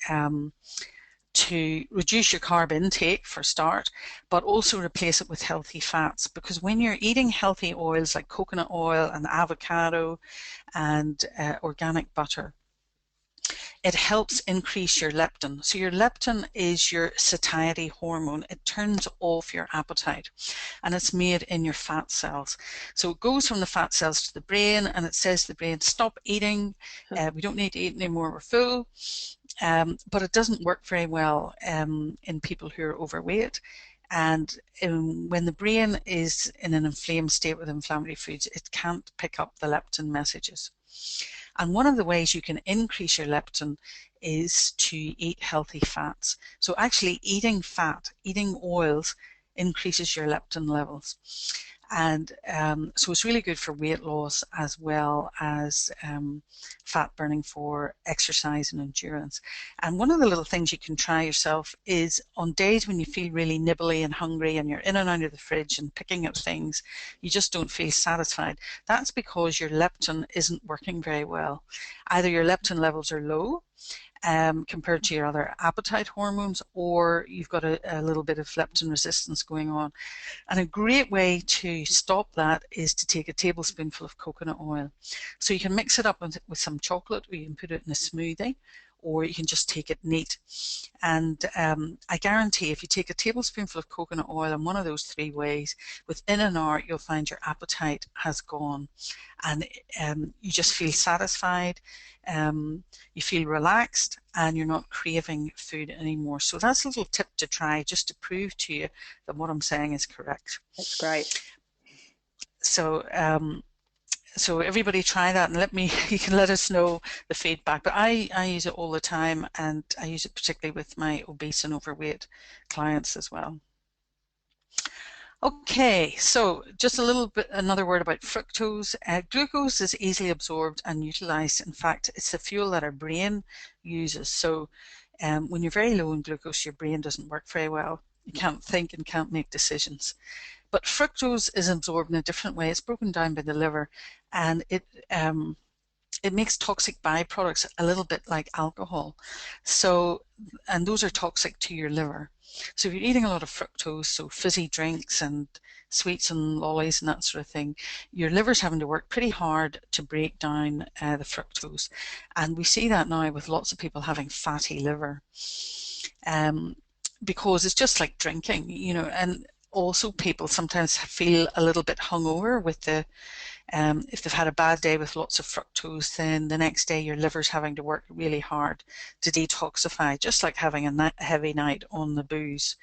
to reduce your carb intake for a start, but also replace it with healthy fats, because when you're eating healthy oils like coconut oil and avocado and organic butter, it helps increase your leptin. So your leptin is your satiety hormone. It turns off your appetite, and it's made in your fat cells. So it goes from the fat cells to the brain, and it says to the brain, stop eating, we don't need to eat anymore, we're full. But it doesn't work very well in people who are overweight. And when the brain is in an inflamed state with inflammatory foods, it can't pick up the leptin messages. And one of the ways you can increase your leptin is to eat healthy fats. So actually eating fat, eating oils, increases your leptin levels. And so it's really good for weight loss as well as fat burning for exercise and endurance. And one of the little things you can try yourself is on days when you feel really nibbly and hungry and you're in and out of the fridge and picking up things, you just don't feel satisfied. That's because your leptin isn't working very well. Either your leptin levels are low compared to your other appetite hormones, or you've got a little bit of leptin resistance going on. And a great way to stop that is to take a tablespoonful of coconut oil. So you can mix it up with some chocolate, or you can put it in a smoothie, or you can just take it neat. And I guarantee if you take a tablespoonful of coconut oil in one of those 3 ways, within an hour you'll find your appetite has gone, and you just feel satisfied, you feel relaxed, and you're not craving food anymore. So that's a little tip to try just to prove to you that what I'm saying is correct. That's great. So so everybody try that, and you can let us know the feedback. But I use it all the time, and I use it particularly with my obese and overweight clients as well. Okay, so just a little bit, another word about fructose. Glucose is easily absorbed and utilized. In fact, it's the fuel that our brain uses. So when you're very low in glucose, your brain doesn't work very well. You can't think and can't make decisions. But fructose is absorbed in a different way. It's broken down by the liver, and it makes toxic byproducts a little bit like alcohol. So, and those are toxic to your liver. So if you're eating a lot of fructose, so fizzy drinks and sweets and lollies and that sort of thing, your liver's having to work pretty hard to break down the fructose. And we see that now with lots of people having fatty liver. Because it's just like drinking, you know, and also people sometimes feel a little bit hungover with the if they've had a bad day with lots of fructose, then the next day your liver's having to work really hard to detoxify, just like having a heavy night on the booze.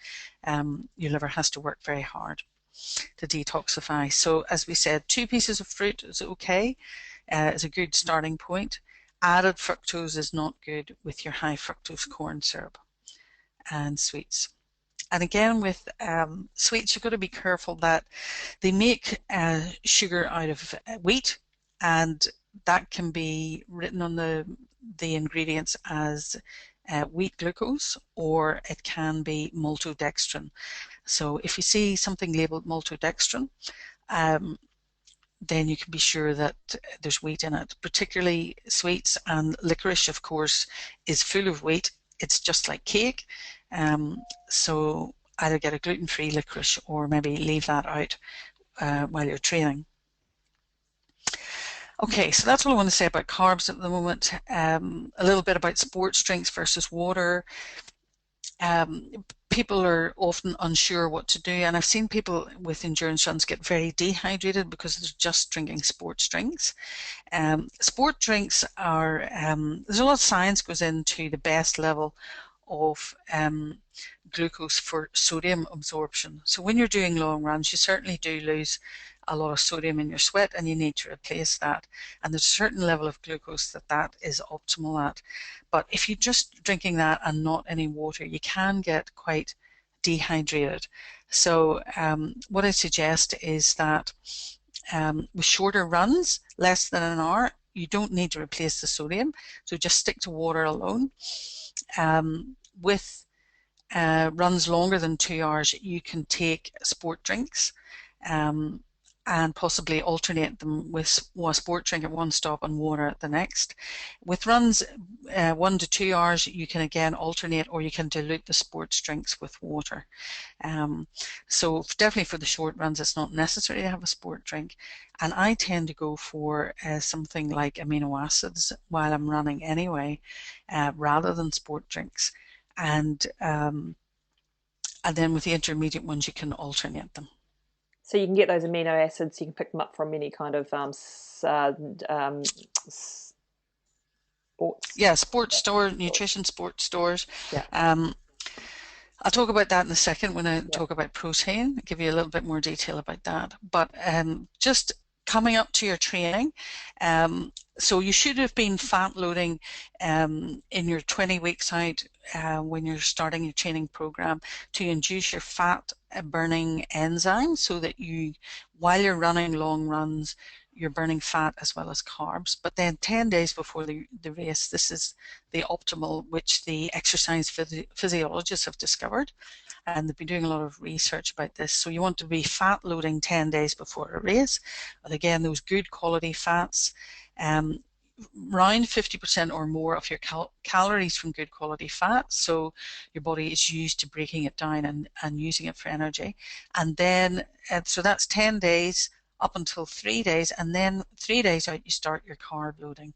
Your liver has to work very hard to detoxify. So as we said, 2 pieces of fruit is okay, is a good starting point. Added fructose is not good with your high fructose corn syrup and sweets. And again, with sweets, you've got to be careful that they make sugar out of wheat, and that can be written on the ingredients as wheat glucose, or it can be maltodextrin. So if you see something labeled maltodextrin, then you can be sure that there's wheat in it. Particularly sweets, and licorice, of course, is full of wheat. It's just like cake. So either get a gluten-free licorice or maybe leave that out while you're training. Okay, so that's all I want to say about carbs at the moment. A little bit about sports drinks versus water. People are often unsure what to do, and I've seen people with endurance runs get very dehydrated because they're just drinking sports drinks. Sport drinks are, there's a lot of science goes into the best level of glucose for sodium absorption. So when you're doing long runs, you certainly do lose a lot of sodium in your sweat, and you need to replace that. And there's a certain level of glucose that is optimal at. But if you're just drinking that and not any water, you can get quite dehydrated. So what I suggest is that with shorter runs, less than an hour, you don't need to replace the sodium. So just stick to water alone. With runs longer than 2 hours, you can take sport drinks and possibly alternate them with a sport drink at one stop and water at the next. With runs 1 to 2 hours, you can again alternate, or you can dilute the sports drinks with water. So definitely for the short runs, it's not necessary to have a sport drink. And I tend to go for something like amino acids while I'm running anyway, rather than sport drinks. And then with the intermediate ones, you can alternate them. So you can get those amino acids. You can pick them up from any kind of sports. Yeah, sports store, nutrition sports stores. Yeah. I'll talk about that in a second when I talk about protein. I'll give you a little bit more detail about that. But just coming up to your training, so you should have been fat loading in your 20 weeks out when you're starting your training program to induce your fat burning enzyme, so that you, while you're running long runs, you're burning fat as well as carbs. But then 10 days before the race, this is the optimal, which the exercise physiologists have discovered, and they've been doing a lot of research about this. So you want to be fat loading 10 days before a race, and again, those good quality fats, around 50% or more of your calories from good quality fat, so your body is used to breaking it down and using it for energy. And then so that's 10 days up until 3 days, and then 3 days out you start your carb loading,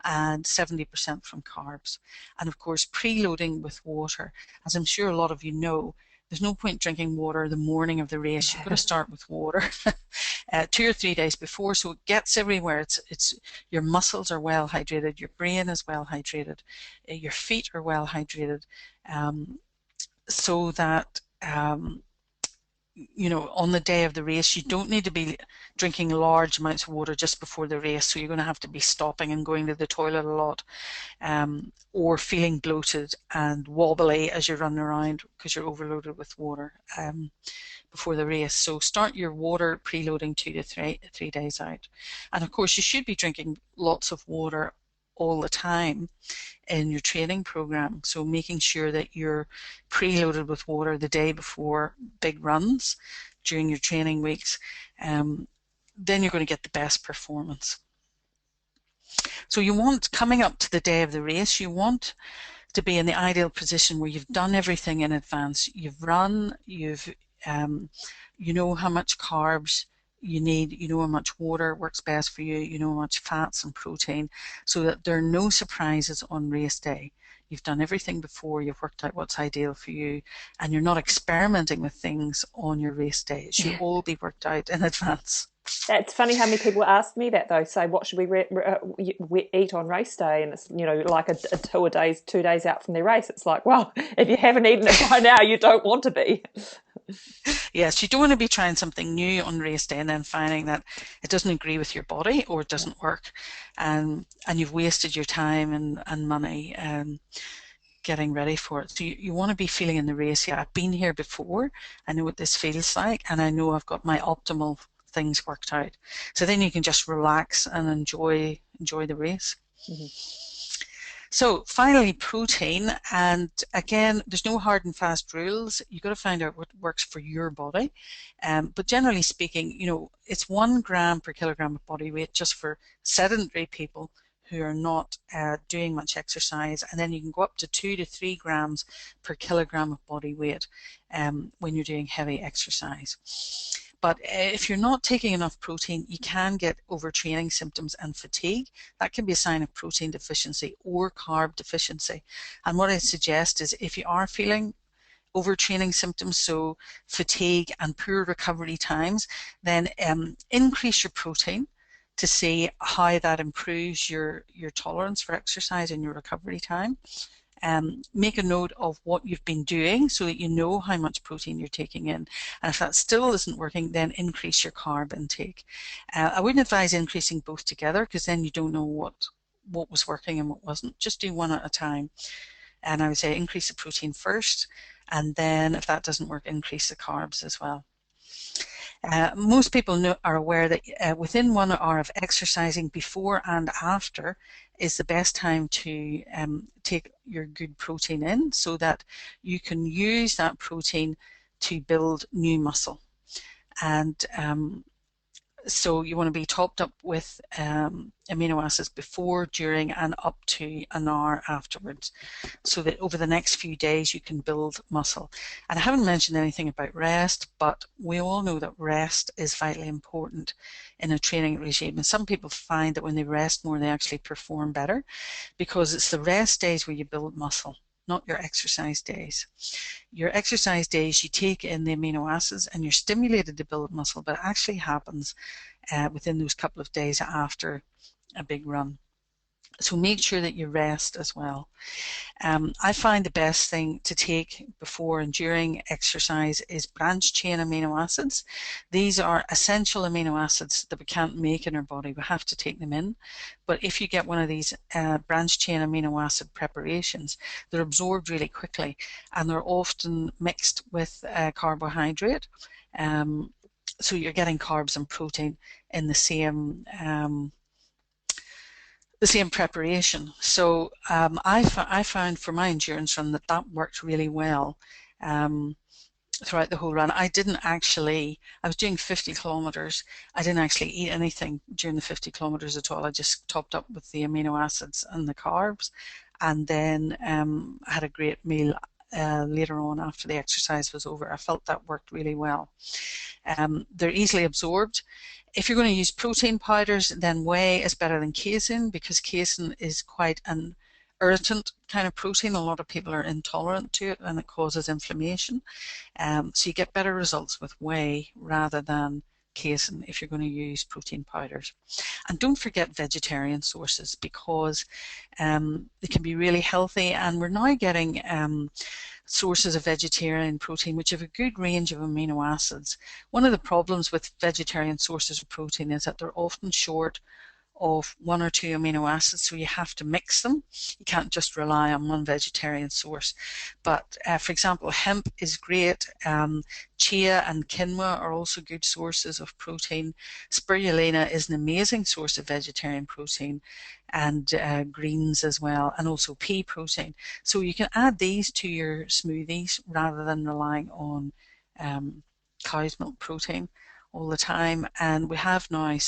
and 70% from carbs. And of course, preloading with water. As I'm sure a lot of you know, there's no point drinking water the morning of the race. You've got to start with water 2 or 3 days before, so it gets everywhere. It's your muscles are well hydrated, your brain is well hydrated, your feet are well hydrated, so that you know, on the day of the race, you don't need to be drinking large amounts of water just before the race. So you're going to have to be stopping and going to the toilet a lot, or feeling bloated and wobbly as you're running around because you're overloaded with water before the race. So start your water preloading 2 to 3 days out. And of course, you should be drinking lots of water all the time in your training program. So making sure that you're preloaded with water the day before big runs during your training weeks, then you're going to get the best performance. So you want, coming up to the day of the race, you want to be in the ideal position where you've done everything in advance. You've run, you know how much carbs you need, you know how much water works best for you, you know how much fats and protein, so that there are no surprises on race day. You've done everything before, you've worked out what's ideal for you, and you're not experimenting with things on your race day. It should all be worked out in advance. It's funny how many people ask me that though. Say, what should we eat on race day? And it's, you know, like a 2 days out from their race. It's like, well, if you haven't eaten it by now, you don't want to be. Yes, you don't want to be trying something new on race day and then finding that it doesn't agree with your body or it doesn't work, and you've wasted your time and money getting ready for it. So you want to be feeling in the race, yeah, I've been here before, I know what this feels like, and I know I've got my optimal things worked out. So then you can just relax and enjoy the race. Mm-hmm. So finally, protein, and again, there's no hard and fast rules. You've got to find out what works for your body. But generally speaking, you know, it's 1 gram per kilogram of body weight just for sedentary people who are not doing much exercise, and then you can go up to 2 to 3 grams per kilogram of body weight when you're doing heavy exercise. But if you're not taking enough protein, you can get overtraining symptoms and fatigue. That can be a sign of protein deficiency or carb deficiency. And what I suggest is if you are feeling overtraining symptoms, so fatigue and poor recovery times, then increase your protein to see how that improves your tolerance for exercise and your recovery time. Make a note of what you've been doing so that you know how much protein you're taking in. And if that still isn't working, then increase your carb intake. I wouldn't advise increasing both together because then you don't know what was working and what wasn't. Just do one at a time. And I would say increase the protein first, and then if that doesn't work, increase the carbs as well. Most people are aware that within 1 hour of exercising, before and after, is the best time to take your good protein in so that you can use that protein to build new muscle. And so you want to be topped up with amino acids before, during, and up to an hour afterwards, so that over the next few days you can build muscle. And I haven't mentioned anything about rest, but we all know that rest is vitally important in a training regime. And some people find that when they rest more, they actually perform better, because it's the rest days where you build muscle, not your exercise days. Your exercise days, you take in the amino acids and you're stimulated to build muscle, but it actually happens within those couple of days after a big run. So make sure that you rest as well. I find the best thing to take before and during exercise is branched chain amino acids. These are essential amino acids that we can't make in our body. We have to take them in. But if you get one of these branched chain amino acid preparations, they're absorbed really quickly, and they're often mixed with carbohydrate. So you're getting carbs and protein in the same preparation. So I found for my endurance run that worked really well throughout the whole run. I was doing 50 kilometers. I didn't actually eat anything during the 50 kilometers at all. I just topped up with the amino acids and the carbs, and then I had a great meal later on after the exercise was over. I felt that worked really well. They're easily absorbed. If you're going to use protein powders, then whey is better than casein, because casein is quite an irritant kind of protein. A lot of people are intolerant to it, and it causes inflammation. So you get better results with whey rather than casein if you're going to use protein powders. And don't forget vegetarian sources, because they can be really healthy, and we're now getting sources of vegetarian protein which have a good range of amino acids. One of the problems with vegetarian sources of protein is that they're often short of 1 or 2 amino acids, so you have to mix them. You can't just rely on one vegetarian source. But for example, hemp is great. Chia and quinoa are also good sources of protein. Spirulina is an amazing source of vegetarian protein, and greens as well, and also pea protein. So you can add these to your smoothies rather than relying on cow's milk protein all the time. And we have now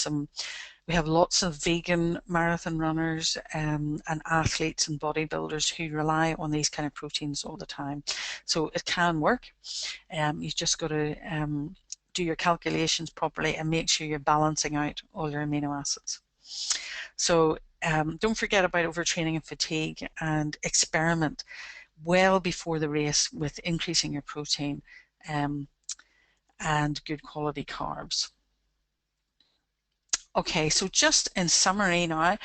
we have lots of vegan marathon runners and athletes and bodybuilders who rely on these kind of proteins all the time. So it can work. You've just got to do your calculations properly and make sure you're balancing out all your amino acids. So don't forget about overtraining and fatigue, and experiment well before the race with increasing your protein and good quality carbs. Okay, so just in summary now,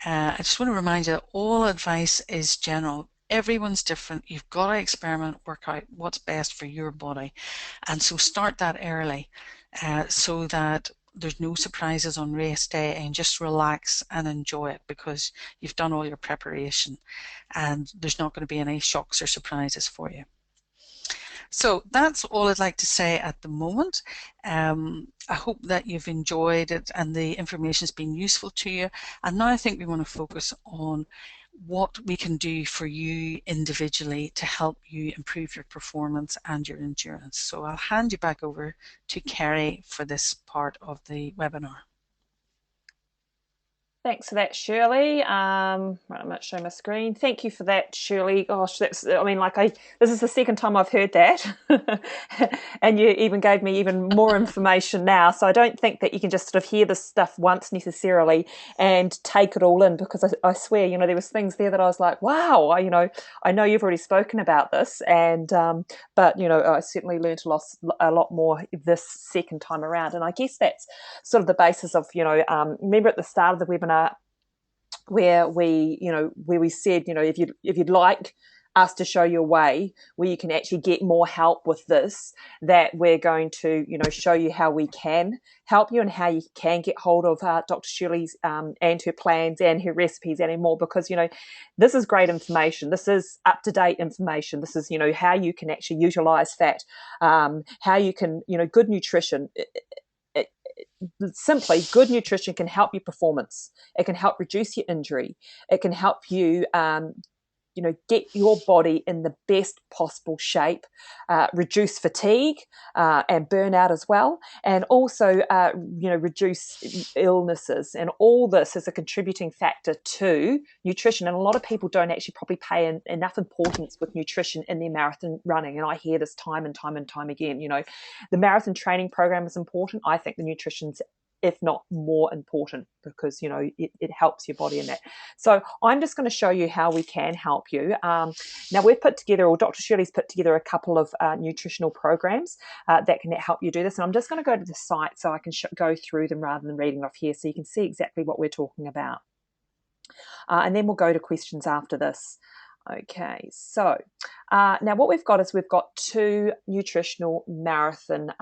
I just want to remind you that all advice is general. Everyone's different. You've got to experiment, work out what's best for your body. And so start that early so that there's no surprises on race day, and just relax and enjoy it, because you've done all your preparation and there's not going to be any shocks or surprises for you. So that's all I'd like to say at the moment. I hope that you've enjoyed it and the information has been useful to you. And now I think we want to focus on what we can do for you individually to help you improve your performance and your endurance. So I'll hand you back over to Kerry for this part of the webinar. Thanks for that, Shirley. Right, I'm not showing my screen. Thank you for that, Shirley. Gosh, this is the second time I've heard that. And you even gave me even more information now. So I don't think that you can just sort of hear this stuff once necessarily and take it all in, because I swear, there was things there that I was like, wow, I know you've already spoken about this, and but I certainly learned a lot more this second time around. And I guess that's sort of the basis of, remember at the start of the webinar where we said, if you'd like us to show you a way where you can actually get more help with this, that we're going to, show you how we can help you and how you can get hold of Dr. Shirley's and her plans and her recipes and more, because, this is great information. This is up-to-date information. This is, how you can actually utilize fat, how you can, good nutrition. Simply, good nutrition can help your performance. It can help reduce your injury. It can help you, get your body in the best possible shape, reduce fatigue and burnout as well, and also, reduce illnesses. And all this is a contributing factor to nutrition. And a lot of people don't actually probably pay enough importance with nutrition in their marathon running. And I hear this time and time and time again. The marathon training program is important. I think the nutrition's, if not more important, because it helps your body in that. So I'm just going to show you how we can help you. Now we've put together, or Dr. Shirley's put together, a couple of nutritional programs that can help you do this. And I'm just going to go to the site so I can go through them rather than reading off here, so you can see exactly what we're talking about. And then we'll go to questions after this. Okay, so now what we've got is we've got 2 nutritional marathon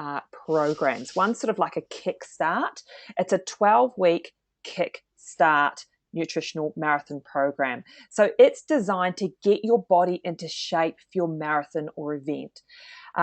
programs. One sort of like a kickstart. It's a 12-week kickstart nutritional marathon program. So it's designed to get your body into shape for your marathon or event.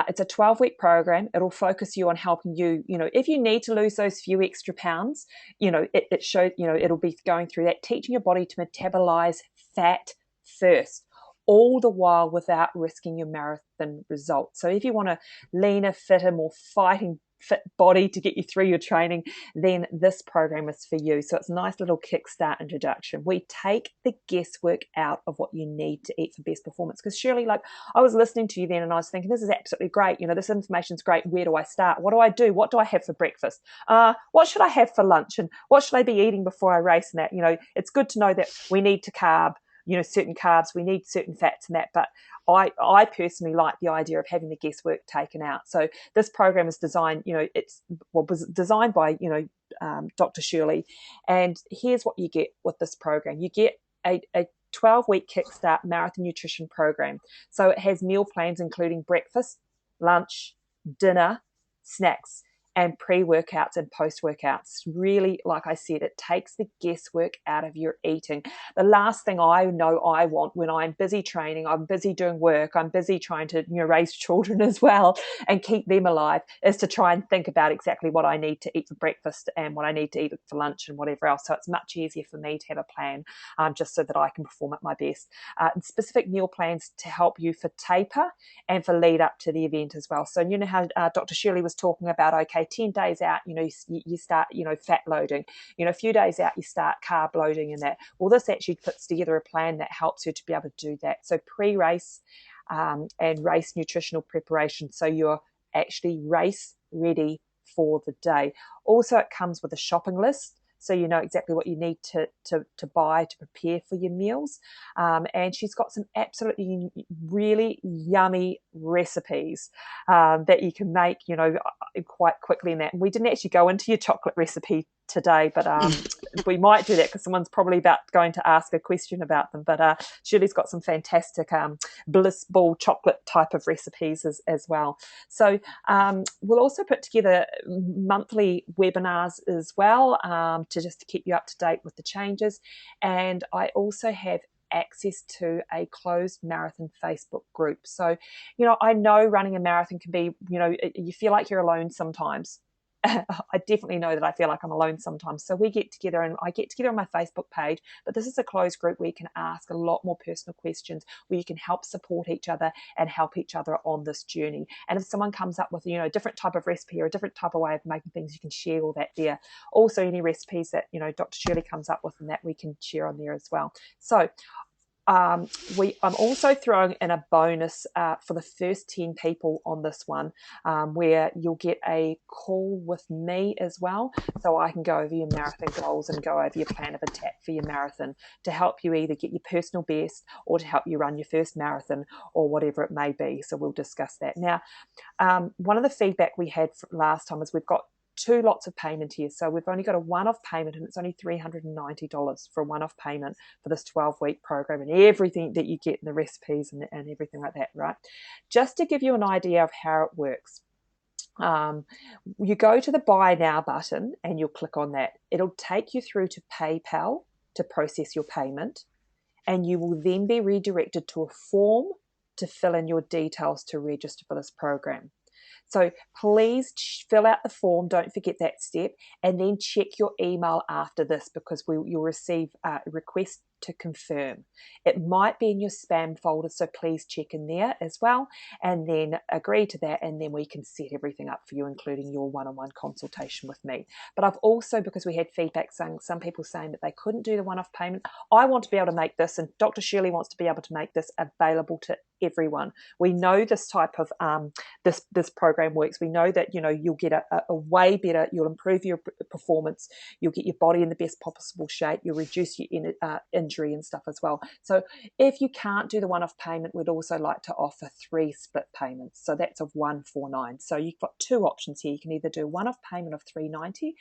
It's a 12-week program. It'll focus you on helping you, if you need to lose those few extra pounds, it shows, it'll be going through that, teaching your body to metabolize fat first, all the while without risking your marathon results. So if you want a leaner, fitter, more fighting fit body to get you through your training, then this program is for you. So it's a nice little kickstart introduction. We take the guesswork out of what you need to eat for best performance. Because Shirley, I was listening to you then and I was thinking, this is absolutely great. This information's great. Where do I start? What do I do? What do I have for breakfast? What should I have for lunch? And what should I be eating before I race? And that, it's good to know that we need to carb, certain carbs, we need certain fats and that. But I personally like the idea of having the guesswork taken out. So this program is designed, was designed by, Dr. Shirley. And here's what you get with this program. You get a 12-week Kickstart Marathon Nutrition program. So it has meal plans including breakfast, lunch, dinner, snacks, and pre-workouts and post-workouts. Really, like I said, it takes the guesswork out of your eating. The last thing I know I want when I'm busy training, I'm busy doing work, I'm busy trying to raise children as well and keep them alive, is to try and think about exactly what I need to eat for breakfast and what I need to eat for lunch and whatever else. So it's much easier for me to have a plan just so that I can perform at my best. Specific meal plans to help you for taper and for lead up to the event as well. So you know how Dr. Shirley was talking about, okay, 10 days out, you start, fat loading, a few days out, you start carb loading and that. Well, this actually puts together a plan that helps you to be able to do that. So pre-race and race nutritional preparation. So you're actually race ready for the day. Also, it comes with a shopping list. So you know exactly what you need to buy to prepare for your meals. And she's got some absolutely really yummy recipes that you can make, quite quickly in that. And we didn't actually go into your chocolate recipe today, but we might do that because someone's probably going to ask a question about them. But Shirley's got some fantastic bliss ball chocolate type of recipes as well. So we'll also put together monthly webinars as well to just keep you up to date with the changes. And I also have access to a closed marathon Facebook group. So, I know running a marathon can be, you feel like you're alone sometimes. I definitely know that I feel like I'm alone sometimes. So we get together, and I get together on my Facebook page, but this is a closed group where you can ask a lot more personal questions, where you can help support each other and help each other on this journey. And if someone comes up with, a different type of recipe or a different type of way of making things, you can share all that there. Also, any recipes that, Dr. Shirley comes up with and that we can share on there as well. So I'm also throwing in a bonus for the first 10 people on this one, where you'll get a call with me as well, so I can go over your marathon goals and go over your plan of attack for your marathon to help you either get your personal best or to help you run your first marathon or whatever it may be. So we'll discuss that. Now, one of the feedback we had last time is we've got 2 lots of payment here. So we've only got a one-off payment, and it's only $390 for a one-off payment for this 12-week program and everything that you get in the recipes and everything like that, right? Just to give you an idea of how it works. You go to the Buy Now button and you'll click on that. It'll take you through to PayPal to process your payment, and you will then be redirected to a form to fill in your details to register for this program. So please fill out the form. Don't forget that step, and then check your email after this, because you'll receive a request to confirm. It might be in your spam folder, so please check in there as well, and then agree to that, and then we can set everything up for you, including your one-on-one consultation with me. But I've also, because we had feedback saying, some people saying that they couldn't do the one-off payment, I want to be able to make this, and Dr. Shirley wants to be able to make this available to everyone. We know this type of this program works. We know that you'll get a way better, you'll improve your performance, you'll get your body in the best possible shape, you'll reduce your injury and stuff as well. So if you can't do the one-off payment, we'd also like to offer 3 split payments. So that's of $149. So you've got 2 options here. You can either do one-off payment of $390,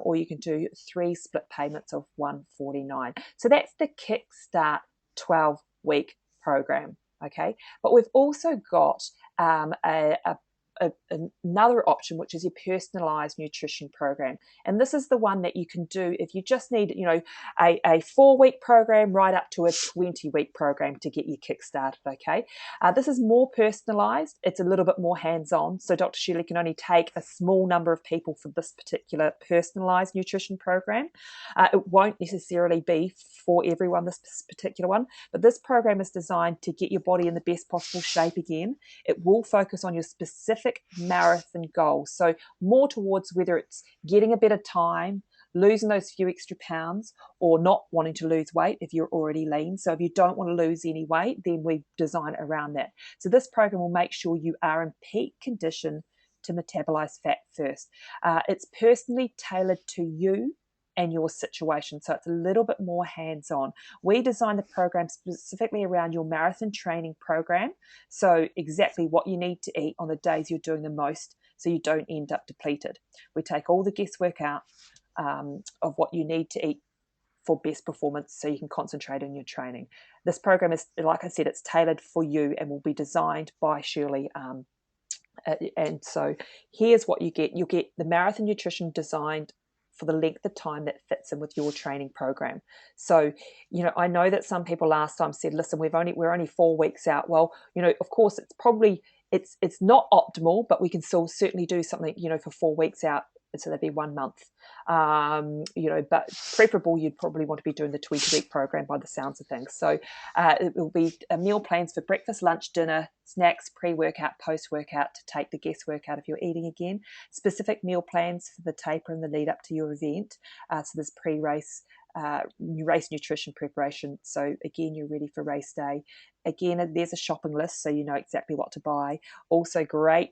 or you can do 3 split payments of $149. So that's the Kickstart 12-week program. Okay, but we've also got another option, which is your personalized nutrition program. And this is the one that you can do if you just need, a 4-week program right up to a 20-week program to get you kick-started, okay? This is more personalized. It's a little bit more hands-on. So Dr. Shirley can only take a small number of people for this particular personalized nutrition program. It won't necessarily be for everyone, this particular one, but this program is designed to get your body in the best possible shape again. It will focus on your specific marathon goals. So more towards whether it's getting a better time, losing those few extra pounds, or not wanting to lose weight if you're already lean. So if you don't want to lose any weight, then we design around that. So this program will make sure you are in peak condition to metabolize fat first. It's personally tailored to you and your situation. So it's a little bit more hands-on. We designed the program specifically around your marathon training program. So exactly what you need to eat on the days you're doing the most so you don't end up depleted. We take all the guesswork out of what you need to eat for best performance so you can concentrate on your training. This program is, like I said, it's tailored for you and will be designed by Shirley. And so here's what you get. You'll get the marathon nutrition designed for the length of time that fits in with your training program. So, I know that some people last time said, listen, we're only 4 weeks out. Well, of course it's probably, it's not optimal, but we can still certainly do something, for 4 weeks out. So that'd be 1 month, but preferable, you'd probably want to be doing the 20-week program by the sounds of things. So it will be meal plans for breakfast, lunch, dinner, snacks, pre-workout, post-workout to take the guesswork out of your eating again. Specific meal plans for the taper and the lead up to your event. So there's pre-race, race nutrition preparation. So again, you're ready for race day. Again, there's a shopping list so you know exactly what to buy. Also great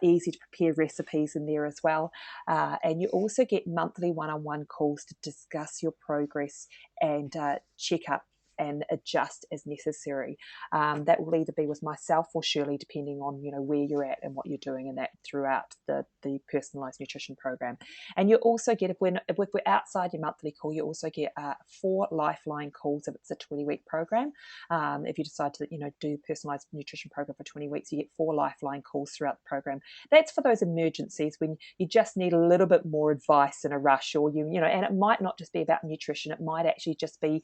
easy to prepare recipes in there as well. And you also get monthly one-on-one calls to discuss your progress and check up and adjust as necessary. That will either be with myself or Shirley, depending on where you're at and what you're doing, and that throughout the personalised nutrition program. And you also get, if we're outside your monthly call, you also get 4 lifeline calls if it's a 20-week program. If you decide to do personalised nutrition program for 20 weeks, you get 4 lifeline calls throughout the program. That's for those emergencies when you just need a little bit more advice in a rush, or and it might not just be about nutrition. It might actually just be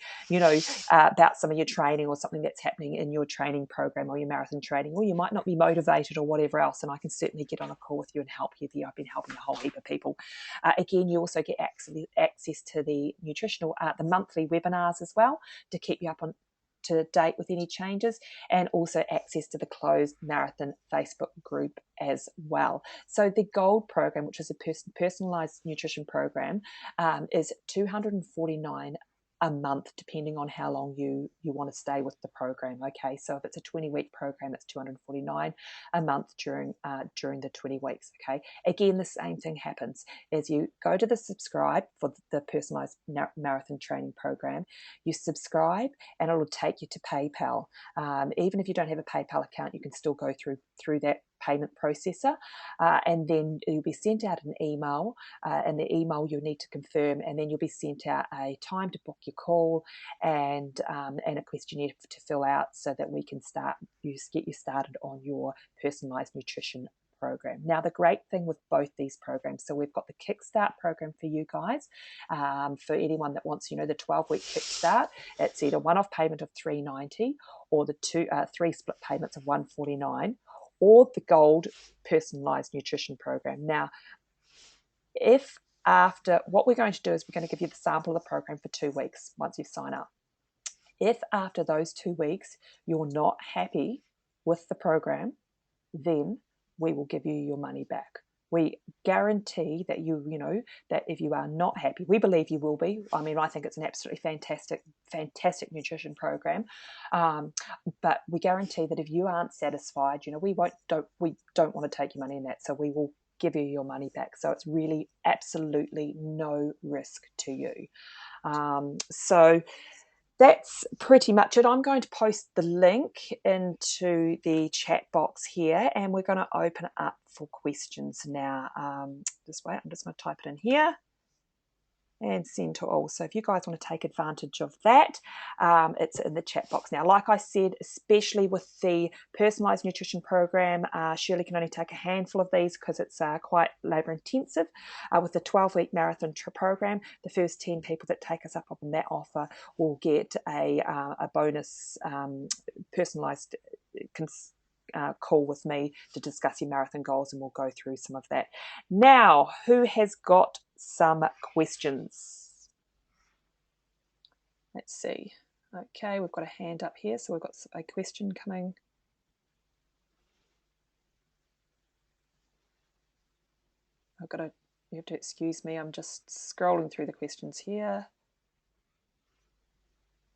about some of your training or something that's happening in your training program or your marathon training, or you might not be motivated or whatever else, and I can certainly get on a call with you and help you there. I've been helping a whole heap of people. Again, you also get access to the the monthly webinars as well to keep you up to date with any changes, and also access to the closed marathon Facebook group as well. So the gold program, which is a personalized nutrition program, is $249 a month, depending on how long you want to stay with the program. Okay, so if it's a 20-week program, it's $249 a month during the 20 weeks. Okay, again, the same thing happens as you go to the subscribe for the personalized marathon training program. You subscribe, and it'll take you to PayPal. Even if you don't have a PayPal account, you can still go through that payment processor, and then you'll be sent out an email, and the email you'll need to confirm, and then you'll be sent out a time to book your call and a questionnaire to fill out so that we can get you started on your personalized nutrition program. Now, the great thing with both these programs, so we've got the Kickstart program for you guys, for anyone that wants, the 12-week Kickstart. It's either one-off payment of $390 or the 3 split payments of $149, or the gold personalized nutrition program. Now, what we're going to do is we're going to give you the sample of the program for 2 weeks once you sign up. If after those 2 weeks you're not happy with the program, then we will give you your money back. We guarantee that that if you are not happy, we believe you will be. I mean, I think it's an absolutely fantastic nutrition program. But we guarantee that if you aren't satisfied, we don't want to take your money in that. So we will give you your money back. So it's really absolutely no risk to you. So that's pretty much it. I'm going to post the link into the chat box here, and we're going to open it up for questions now. This way, I'm just going to type it in here and send to all. So if you guys want to take advantage of that, it's in the chat box now. Like I said, especially with the personalised nutrition program, Shirley can only take a handful of these because it's quite labour intensive. With the 12-week marathon program, the first 10 people that take us up on that offer will get a bonus personalised call with me to discuss your marathon goals, and we'll go through some of that. Now, who has got some questions? Let's see. Okay, we've got a hand up here, so we've got a question coming. You have to excuse me, I'm just scrolling through the questions here.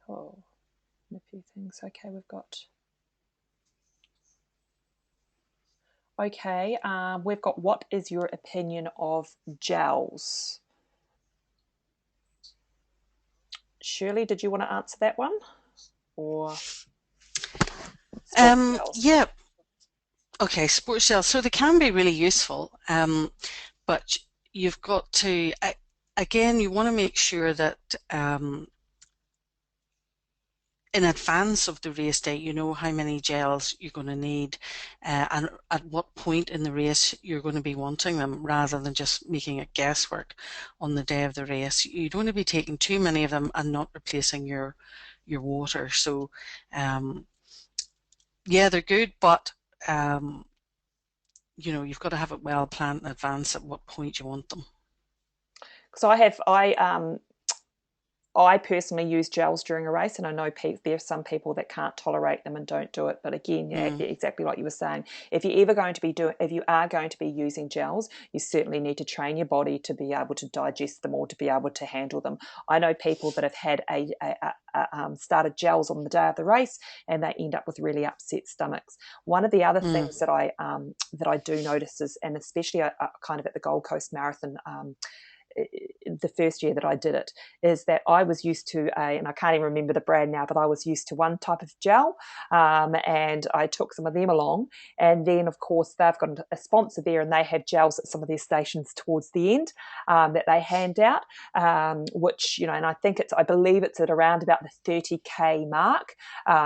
Oh, a few things. Okay, we've got what is your opinion of gels? Shirley, did you want to answer that one? Or sports gels? Yeah. Okay, sports gels. So they can be really useful, but you've got to, again, you want to make sure that in advance of the race day, you know how many gels you're going to need and at what point in the race you're going to be wanting them, rather than just making it guesswork on the day of the race. You don't want to be taking too many of them and not replacing your water. So yeah, they're good, but you know, you've got to have it well planned in advance at what point you want them. So I personally use gels during a race, and I know there's some people that can't tolerate them and don't do it. But again, exactly like you were saying, if you are going to be using gels, you certainly need to train your body to be able to digest them or to be able to handle them. I know people that have had started gels on the day of the race, and they end up with really upset stomachs. One of the other things that I do notice is, and especially kind of at the Gold Coast Marathon, the first year that I did it, is that I was used to and I can't even remember the brand now, but I was used to one type of gel, and I took some of them along. And then, of course, they've got a sponsor there, and they have gels at some of their stations towards the end that they hand out, which, you know, and I believe it's at around about the 30k mark,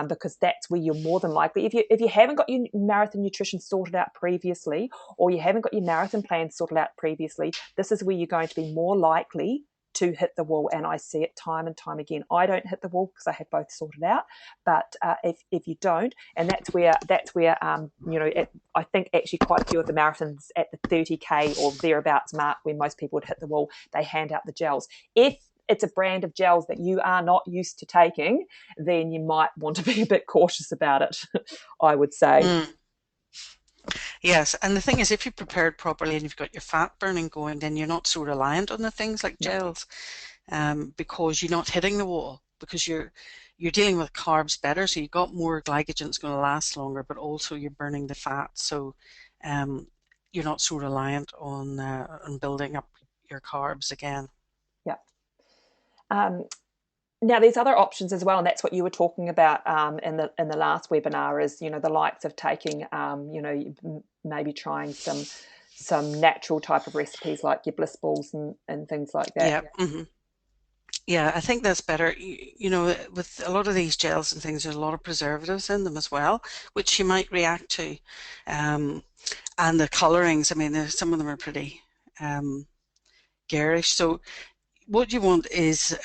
because that's where you're more than likely, if you haven't got your marathon nutrition sorted out previously, or you haven't got your marathon plan sorted out previously, this is where you're going to be more likely to hit the wall. And I see it time and time again. I don't hit the wall because I have both sorted out, but if you don't, and that's where you know, I think actually quite a few of the marathons at the 30k or thereabouts mark, where most people would hit the wall, they hand out the gels. If it's a brand of gels that you are not used to taking, then you might want to be a bit cautious about it, I would say. Yes, and the thing is, if you prepared properly and you've got your fat burning going, then you're not so reliant on the things like gels, because you're not hitting the wall, because you're dealing with carbs better, so you've got more glycogen that's going to last longer, but also you're burning the fat, so you're not so reliant on building up your carbs again. Yeah. Now, there's other options as well, and that's what you were talking about in the last webinar. Is, you know, the likes of taking, you know, maybe trying some natural type of recipes like your bliss balls and things like that. Yeah. Yeah, I think that's better. You know, with a lot of these gels and things, there's a lot of preservatives in them as well, which you might react to, and the colorings. I mean, some of them are pretty garish. So what you want is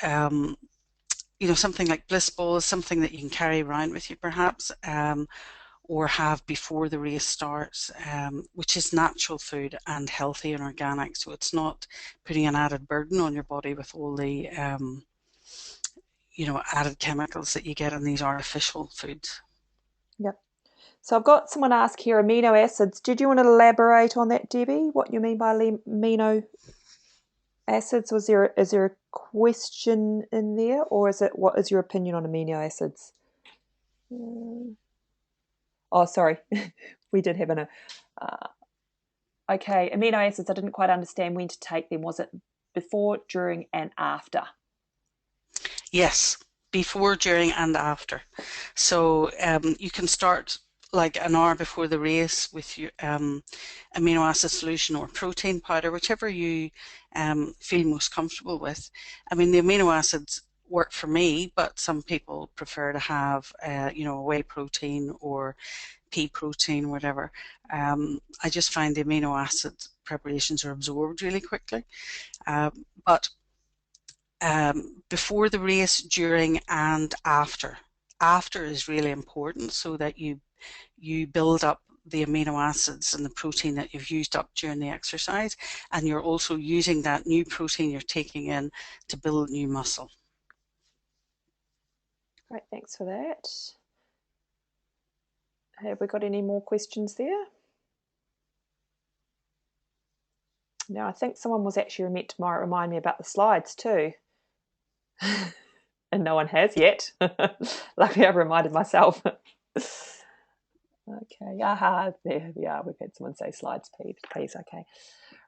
you know, something like bliss balls, something that you can carry around with you perhaps, or have before the race starts, which is natural food and healthy and organic, so it's not putting an added burden on your body with all the you know, added chemicals that you get in these artificial foods. Yep. So I've got someone ask here, amino acids. Did you want to elaborate on that, Debbie? What you mean by amino acids? Is there a question in there, or is it, what is your opinion on amino acids? Oh, sorry, we did have okay, amino acids. I didn't quite understand when to take them. Was it before, during, and after? Yes, before, during, and after. So you can start like an hour before the race with your amino acid solution or protein powder, whichever you feel most comfortable with. I mean, the amino acids work for me, but some people prefer to have, you know, whey protein or pea protein, whatever. I just find the amino acid preparations are absorbed really quickly. But before the race, during, and after. After is really important, so that you build up the amino acids and the protein that you've used up during the exercise, and you're also using that new protein you're taking in to build new muscle. Great, thanks for that. Have we got any more questions there? No, I think someone was actually meant to remind me about the slides too. And no one has yet. Luckily, I've reminded myself. Okay, aha, there we are. We've had someone say slides, please. Okay,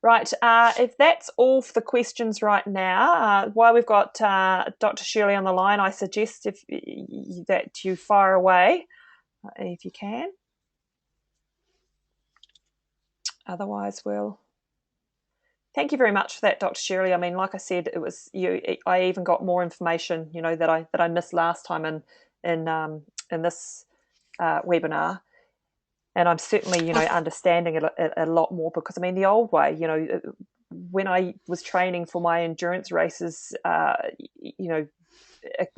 right. If that's all for the questions right now, while we've got Dr. Shirley on the line, I suggest that you fire away if you can. Otherwise, we'll. Thank you very much for that, Dr. Shirley. I mean, like I said, it was you. I even got more information, that I missed last time in this webinar. And I'm certainly, understanding it a lot more because, I mean, the old way, when I was training for my endurance races, a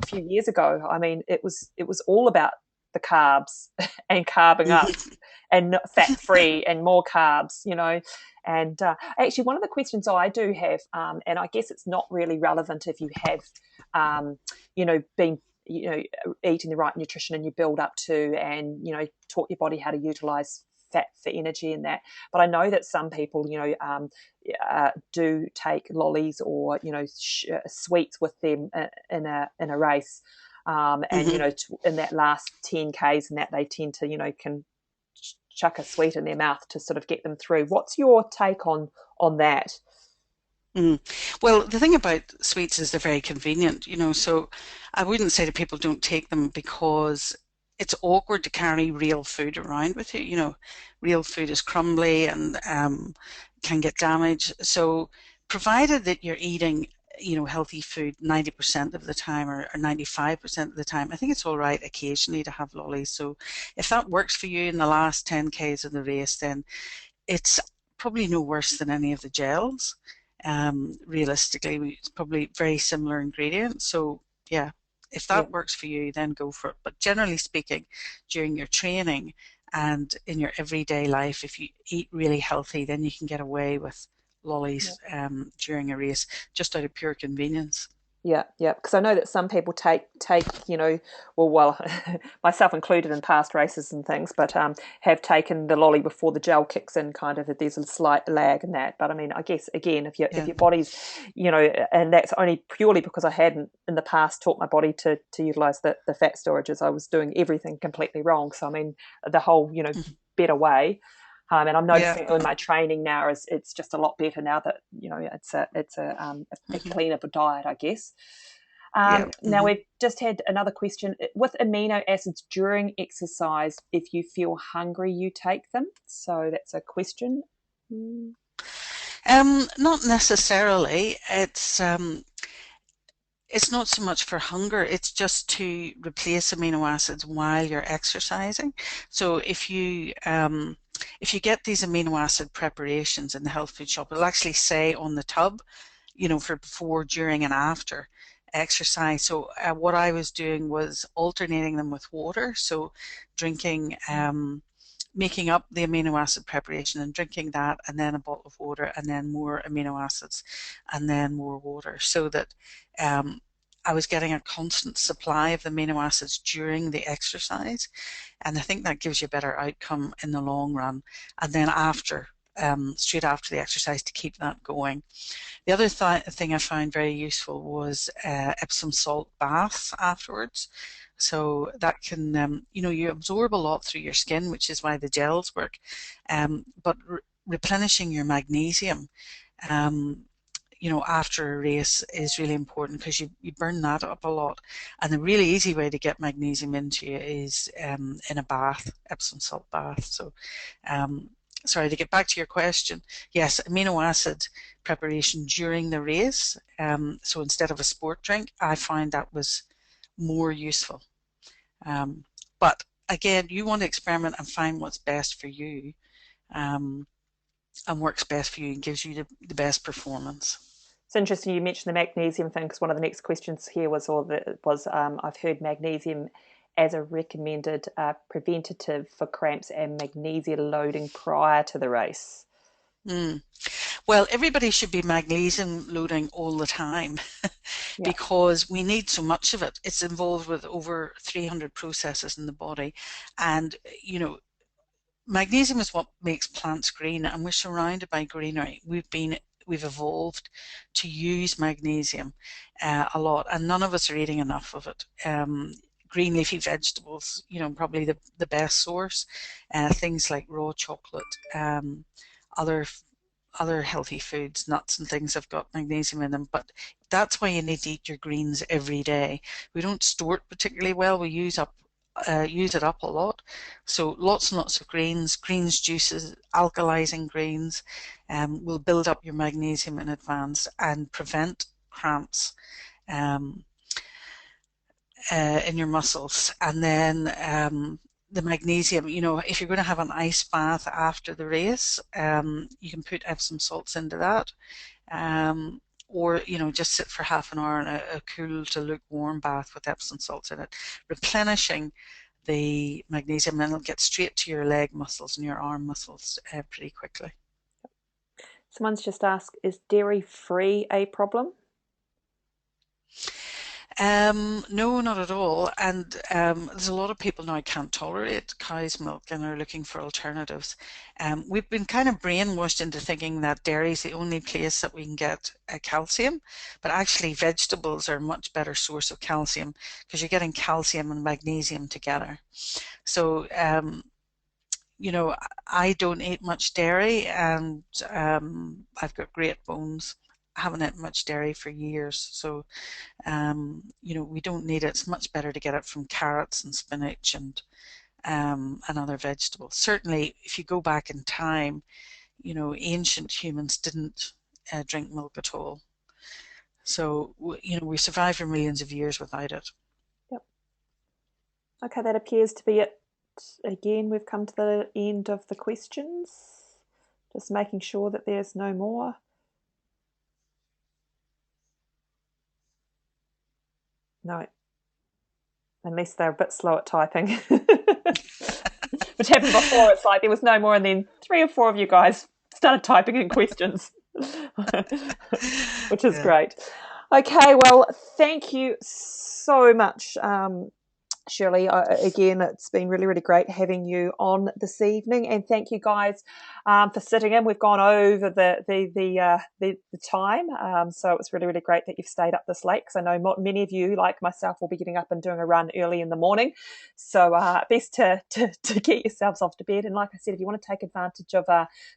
few years ago, I mean, it was all about the carbs and carbing up and fat free and more carbs, And actually, one of the questions I do have, and I guess it's not really relevant if you have, been eating the right nutrition and you build up to and taught your body how to utilize fat for energy and that, but I know that some people do take lollies or sweets with them in a race, and in that last 10Ks and that they tend to can chuck a sweet in their mouth to sort of get them through. What's your take on that? Well, the thing about sweets is they're very convenient, so I wouldn't say to people don't take them because it's awkward to carry real food around with you. Real food is crumbly and can get damaged. So provided that you're eating, healthy food 90% of the time or 95% of the time, I think it's all right occasionally to have lollies. So if that works for you in the last 10Ks of the race, then it's probably no worse than any of the gels. Realistically, it's probably very similar ingredients. So yeah, if that works for you, then go for it. But generally speaking, during your training and in your everyday life, if you eat really healthy, then you can get away with lollies during a race just out of pure convenience. Yeah, because I know that some people take well, myself included in past races and things, but have taken the lolly before the gel kicks in. Kind of, there's a slight lag in that. But I mean, I guess again, if your body's, and that's only purely because I hadn't in the past taught my body to utilize the fat storages. I was doing everything completely wrong. So I mean, the whole better way. And I'm noticing in my training now it's just a lot better now that it's a cleaner diet, I guess. Now we've just had another question with amino acids during exercise. If you feel hungry, you take them. So that's a question. Not necessarily. It's not so much for hunger, it's just to replace amino acids while you're exercising. So if you get these amino acid preparations in the health food shop, it'll actually say on the tub, for before, during and after exercise. So what I was doing was alternating them with water. So drinking, making up the amino acid preparation and drinking that, and then a bottle of water, and then more amino acids, and then more water, so that I was getting a constant supply of the amino acids during the exercise, and I think that gives you a better outcome in the long run. And then after, straight after the exercise, to keep that going. The other thing I found very useful was Epsom salt baths afterwards. So that can, you absorb a lot through your skin, which is why the gels work. But replenishing your magnesium, after a race is really important because you burn that up a lot. And a really easy way to get magnesium into you is in a bath, Epsom salt bath. So, sorry, to get back to your question, yes, amino acid preparation during the race. So instead of a sport drink, I find that was more useful. But again, you want to experiment and find what's best for you, and works best for you and gives you the best performance. It's interesting you mentioned the magnesium thing, because one of the next questions here was I've heard magnesium as a recommended preventative for cramps and magnesia loading prior to the race. Well, everybody should be magnesium loading all the time because we need so much of it. It's involved with over 300 processes in the body, and magnesium is what makes plants green, and we're surrounded by greenery. We've evolved to use magnesium a lot, and none of us are eating enough of it. green leafy vegetables, probably the best source. Things like raw chocolate, other other healthy foods, nuts and things have got magnesium in them, but that's why you need to eat your greens every day. We don't store it particularly well. We use it up a lot. So lots and lots of greens juices, alkalizing greens, will build up your magnesium in advance and prevent cramps um, in your muscles. And then the magnesium, if you're going to have an ice bath after the race, you can put Epsom salts into that. Or just sit for half an hour in a cool to lukewarm bath with Epsom salts in it, replenishing the magnesium, and it'll get straight to your leg muscles and your arm muscles pretty quickly. Someone's just asked, is dairy free a problem? No, not at all. And there's a lot of people now can't tolerate cow's milk and are looking for alternatives. We've been kind of brainwashed into thinking that dairy is the only place that we can get calcium, but actually vegetables are a much better source of calcium because you're getting calcium and magnesium together. So, I don't eat much dairy, and I've got great bones. I haven't eaten much dairy for years, so we don't need it. It's much better to get it from carrots and spinach and other vegetables. Certainly, if you go back in time, ancient humans didn't drink milk at all. So, we survived for millions of years without it. Yep. Okay, that appears to be it. Again, we've come to the end of the questions. Just making sure that there's no more. No, unless they're a bit slow at typing. Which happened before. It's like there was no more, and then 3 or 4 of you guys started typing in questions, which is great. Okay, well, thank you so much, Shirley. Again, it's been really, really great having you on this evening, and thank you guys for sitting in. We've gone over the time, so it was really, really great that you've stayed up this late, because I know many of you, like myself, will be getting up and doing a run early in the morning. So best to get yourselves off to bed. And like I said, if you want to take advantage of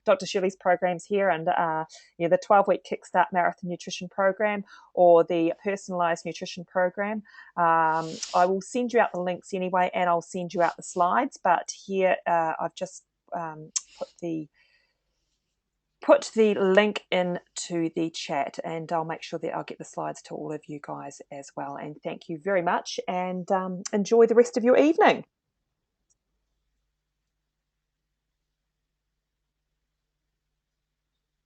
Dr. Shirley's programs here, and the 12-week Kickstart Marathon Nutrition Program or the Personalised Nutrition Program, I will send you out the links anyway, and I'll send you out the slides. But here I've just put the link into the chat, and I'll make sure that I'll get the slides to all of you guys as well. And thank you very much, and enjoy the rest of your evening.